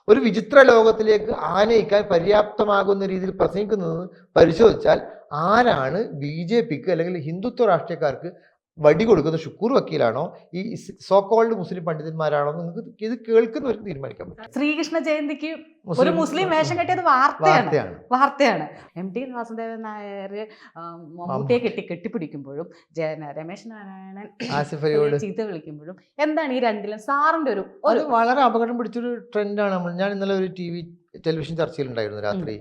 ഒരു വിചിത്ര ലോകത്തിലേക്ക് ആനയിക്കാൻ പര്യാപ്തമാകുന്ന രീതിയിൽ പ്രസംഗിക്കുന്നതെന്ന് പരിശോധിച്ചാൽ ആരാണ് BJPക്ക് അല്ലെങ്കിൽ ഹിന്ദുത്വ രാഷ്ട്രീയക്കാർക്ക് വടി കൊടുക്കുന്ന ഷുക്കൂർ വക്കീലാണോ ഈ സോ കോൾഡ് മുസ്ലിം പണ്ഡിതന്മാരാണോ നിങ്ങൾക്ക് ഇത് കേൾക്കുന്നവർക്ക് തീരുമാനിക്കാൻ പറ്റും. ശ്രീകൃഷ്ണ ജയന്തിക്ക് ഒരു മുസ്ലിം വേഷം കെട്ടിയത് വാർത്തയാണ്. MT വാസുദേവൻ നായർ മമ്മൂട്ടിയെ കെട്ടിപ്പിടിക്കുമ്പോഴും രമേശ് നാരായണൻ ആസിഫ് അലിയോട് ചീത്ത വിളിക്കുമ്പോഴും എന്താണ് ഈ രണ്ടിലും സാറിന്റെ ഒരു വളരെ അപകടം പിടിച്ചൊരു ട്രെൻഡാണ്. ഞാൻ ഇന്നലെ ഒരു ടെലിവിഷൻ ചർച്ചയിലുണ്ടായിരുന്നു രാത്രി.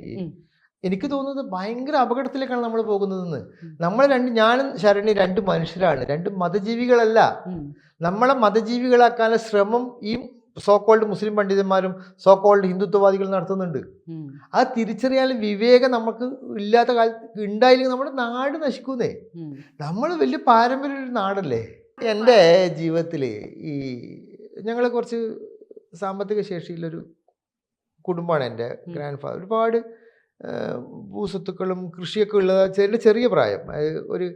എനിക്ക് തോന്നുന്നത് ഭയങ്കര അപകടത്തിലേക്കാണ് നമ്മൾ പോകുന്നതെന്ന്. നമ്മൾ ഞാനും ശരണി 2 മനുഷ്യരാണ്, 2 മതജീവികളല്ല. നമ്മളെ മതജീവികളാക്കാനുള്ള ശ്രമം ഈ സോ കോൾഡ് മുസ്ലിം പണ്ഡിതന്മാരും സോ കോൾഡ് ഹിന്ദുത്വവാദികൾ നടത്തുന്നുണ്ട്. അത് തിരിച്ചറിയാൻ വിവേകം നമുക്ക് ഇല്ലാത്ത കാലത്ത് ഉണ്ടായില്ലെങ്കിൽ നമ്മുടെ നാട് നശിക്കുന്നേ. നമ്മൾ വലിയ പാരമ്പര്യ ഒരു നാടല്ലേ. എൻ്റെ ജീവിതത്തിൽ ഞങ്ങൾ കുറച്ച് സാമ്പത്തിക ശേഷിയിലൊരു കുടുംബമാണ്. എൻ്റെ ഗ്രാൻഡ് ഫാദർ ഒരുപാട് ഭൂസ്വത്തുക്കളും കൃഷിയൊക്കെ ഉള്ളത് ചെറിയ പ്രായം. ഒരു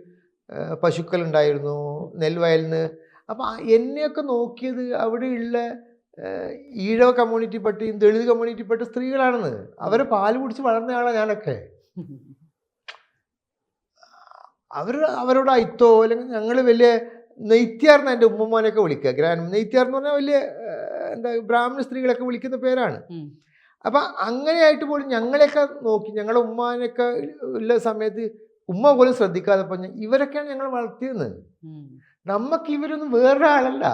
പശുക്കളുണ്ടായിരുന്നു, നെൽവയലിൽ നിന്ന്. അപ്പം എന്നെയൊക്കെ നോക്കിയത് അവിടെയുള്ള ഈഴവ കമ്മ്യൂണിറ്റിപ്പെട്ടയും ദളിത് കമ്മ്യൂണിറ്റിപ്പെട്ട സ്ത്രീകളാണെന്ന്. അവരെ പാല് കുടിച്ച് വളർന്നയാളാണ് ഞാനൊക്കെ. അവരോട് അയിത്തോ അല്ലെങ്കിൽ ഞങ്ങൾ വലിയ നെയ്ത്യാർന്ന് എൻ്റെ ഉമ്മമാനൊക്കെ വിളിക്കുക. നെയ്ത്യാർ എന്ന് പറഞ്ഞാൽ വലിയ ബ്രാഹ്മണ സ്ത്രീകളൊക്കെ വിളിക്കുന്ന പേരാണ്. അപ്പം അങ്ങനെയായിട്ട് പോലും ഞങ്ങളെയൊക്കെ നോക്കി ഞങ്ങളുടെ ഉമ്മാനൊക്കെ ഉള്ള സമയത്ത് ഉമ്മ പോലും ശ്രദ്ധിക്കാതെ പറഞ്ഞ ഇവരൊക്കെയാണ് ഞങ്ങൾ വളർത്തിയിരുന്നത്. നമുക്ക് ഇവരൊന്നും വേറൊരാളല്ല.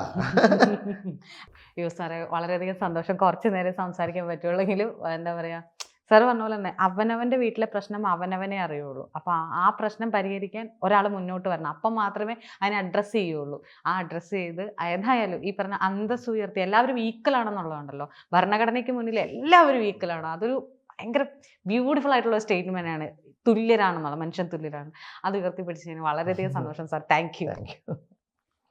അയ്യോ സാറേ, വളരെയധികം സന്തോഷം. കുറച്ച് നേരം സംസാരിക്കാൻ പറ്റുള്ളെങ്കിലും എന്താ പറയുക, സാറ് പറഞ്ഞ പോലെ തന്നെ അവനവൻ്റെ വീട്ടിലെ പ്രശ്നം അവനവനെ അറിയുള്ളൂ. അപ്പോൾ ആ പ്രശ്നം പരിഹരിക്കാൻ ഒരാൾ മുന്നോട്ട് വരണം. അപ്പം മാത്രമേ അതിനെ അഡ്രസ്സ് ചെയ്യുള്ളൂ. ആ അഡ്രസ്സ് ചെയ്ത് ഏതായാലും ഈ പറഞ്ഞ അന്തസ്സ് ഉയർത്തി എല്ലാവരും ഈക്വൽ ആണെന്നുള്ളതുണ്ടല്ലോ. ഭരണഘടനയ്ക്ക് മുന്നിൽ എല്ലാവരും ഈക്വലാണ്. അതൊരു ഭയങ്കര ബ്യൂട്ടിഫുൾ ആയിട്ടുള്ള സ്റ്റേറ്റ്മെൻ്റ് ആണ്. തുല്യരാണെന്നുള്ള, മനുഷ്യൻ തുല്യരാണ്. അത് ഉയർത്തിപ്പിടിച്ചതിന് വളരെയധികം സന്തോഷം sir. Thank you. Thank you.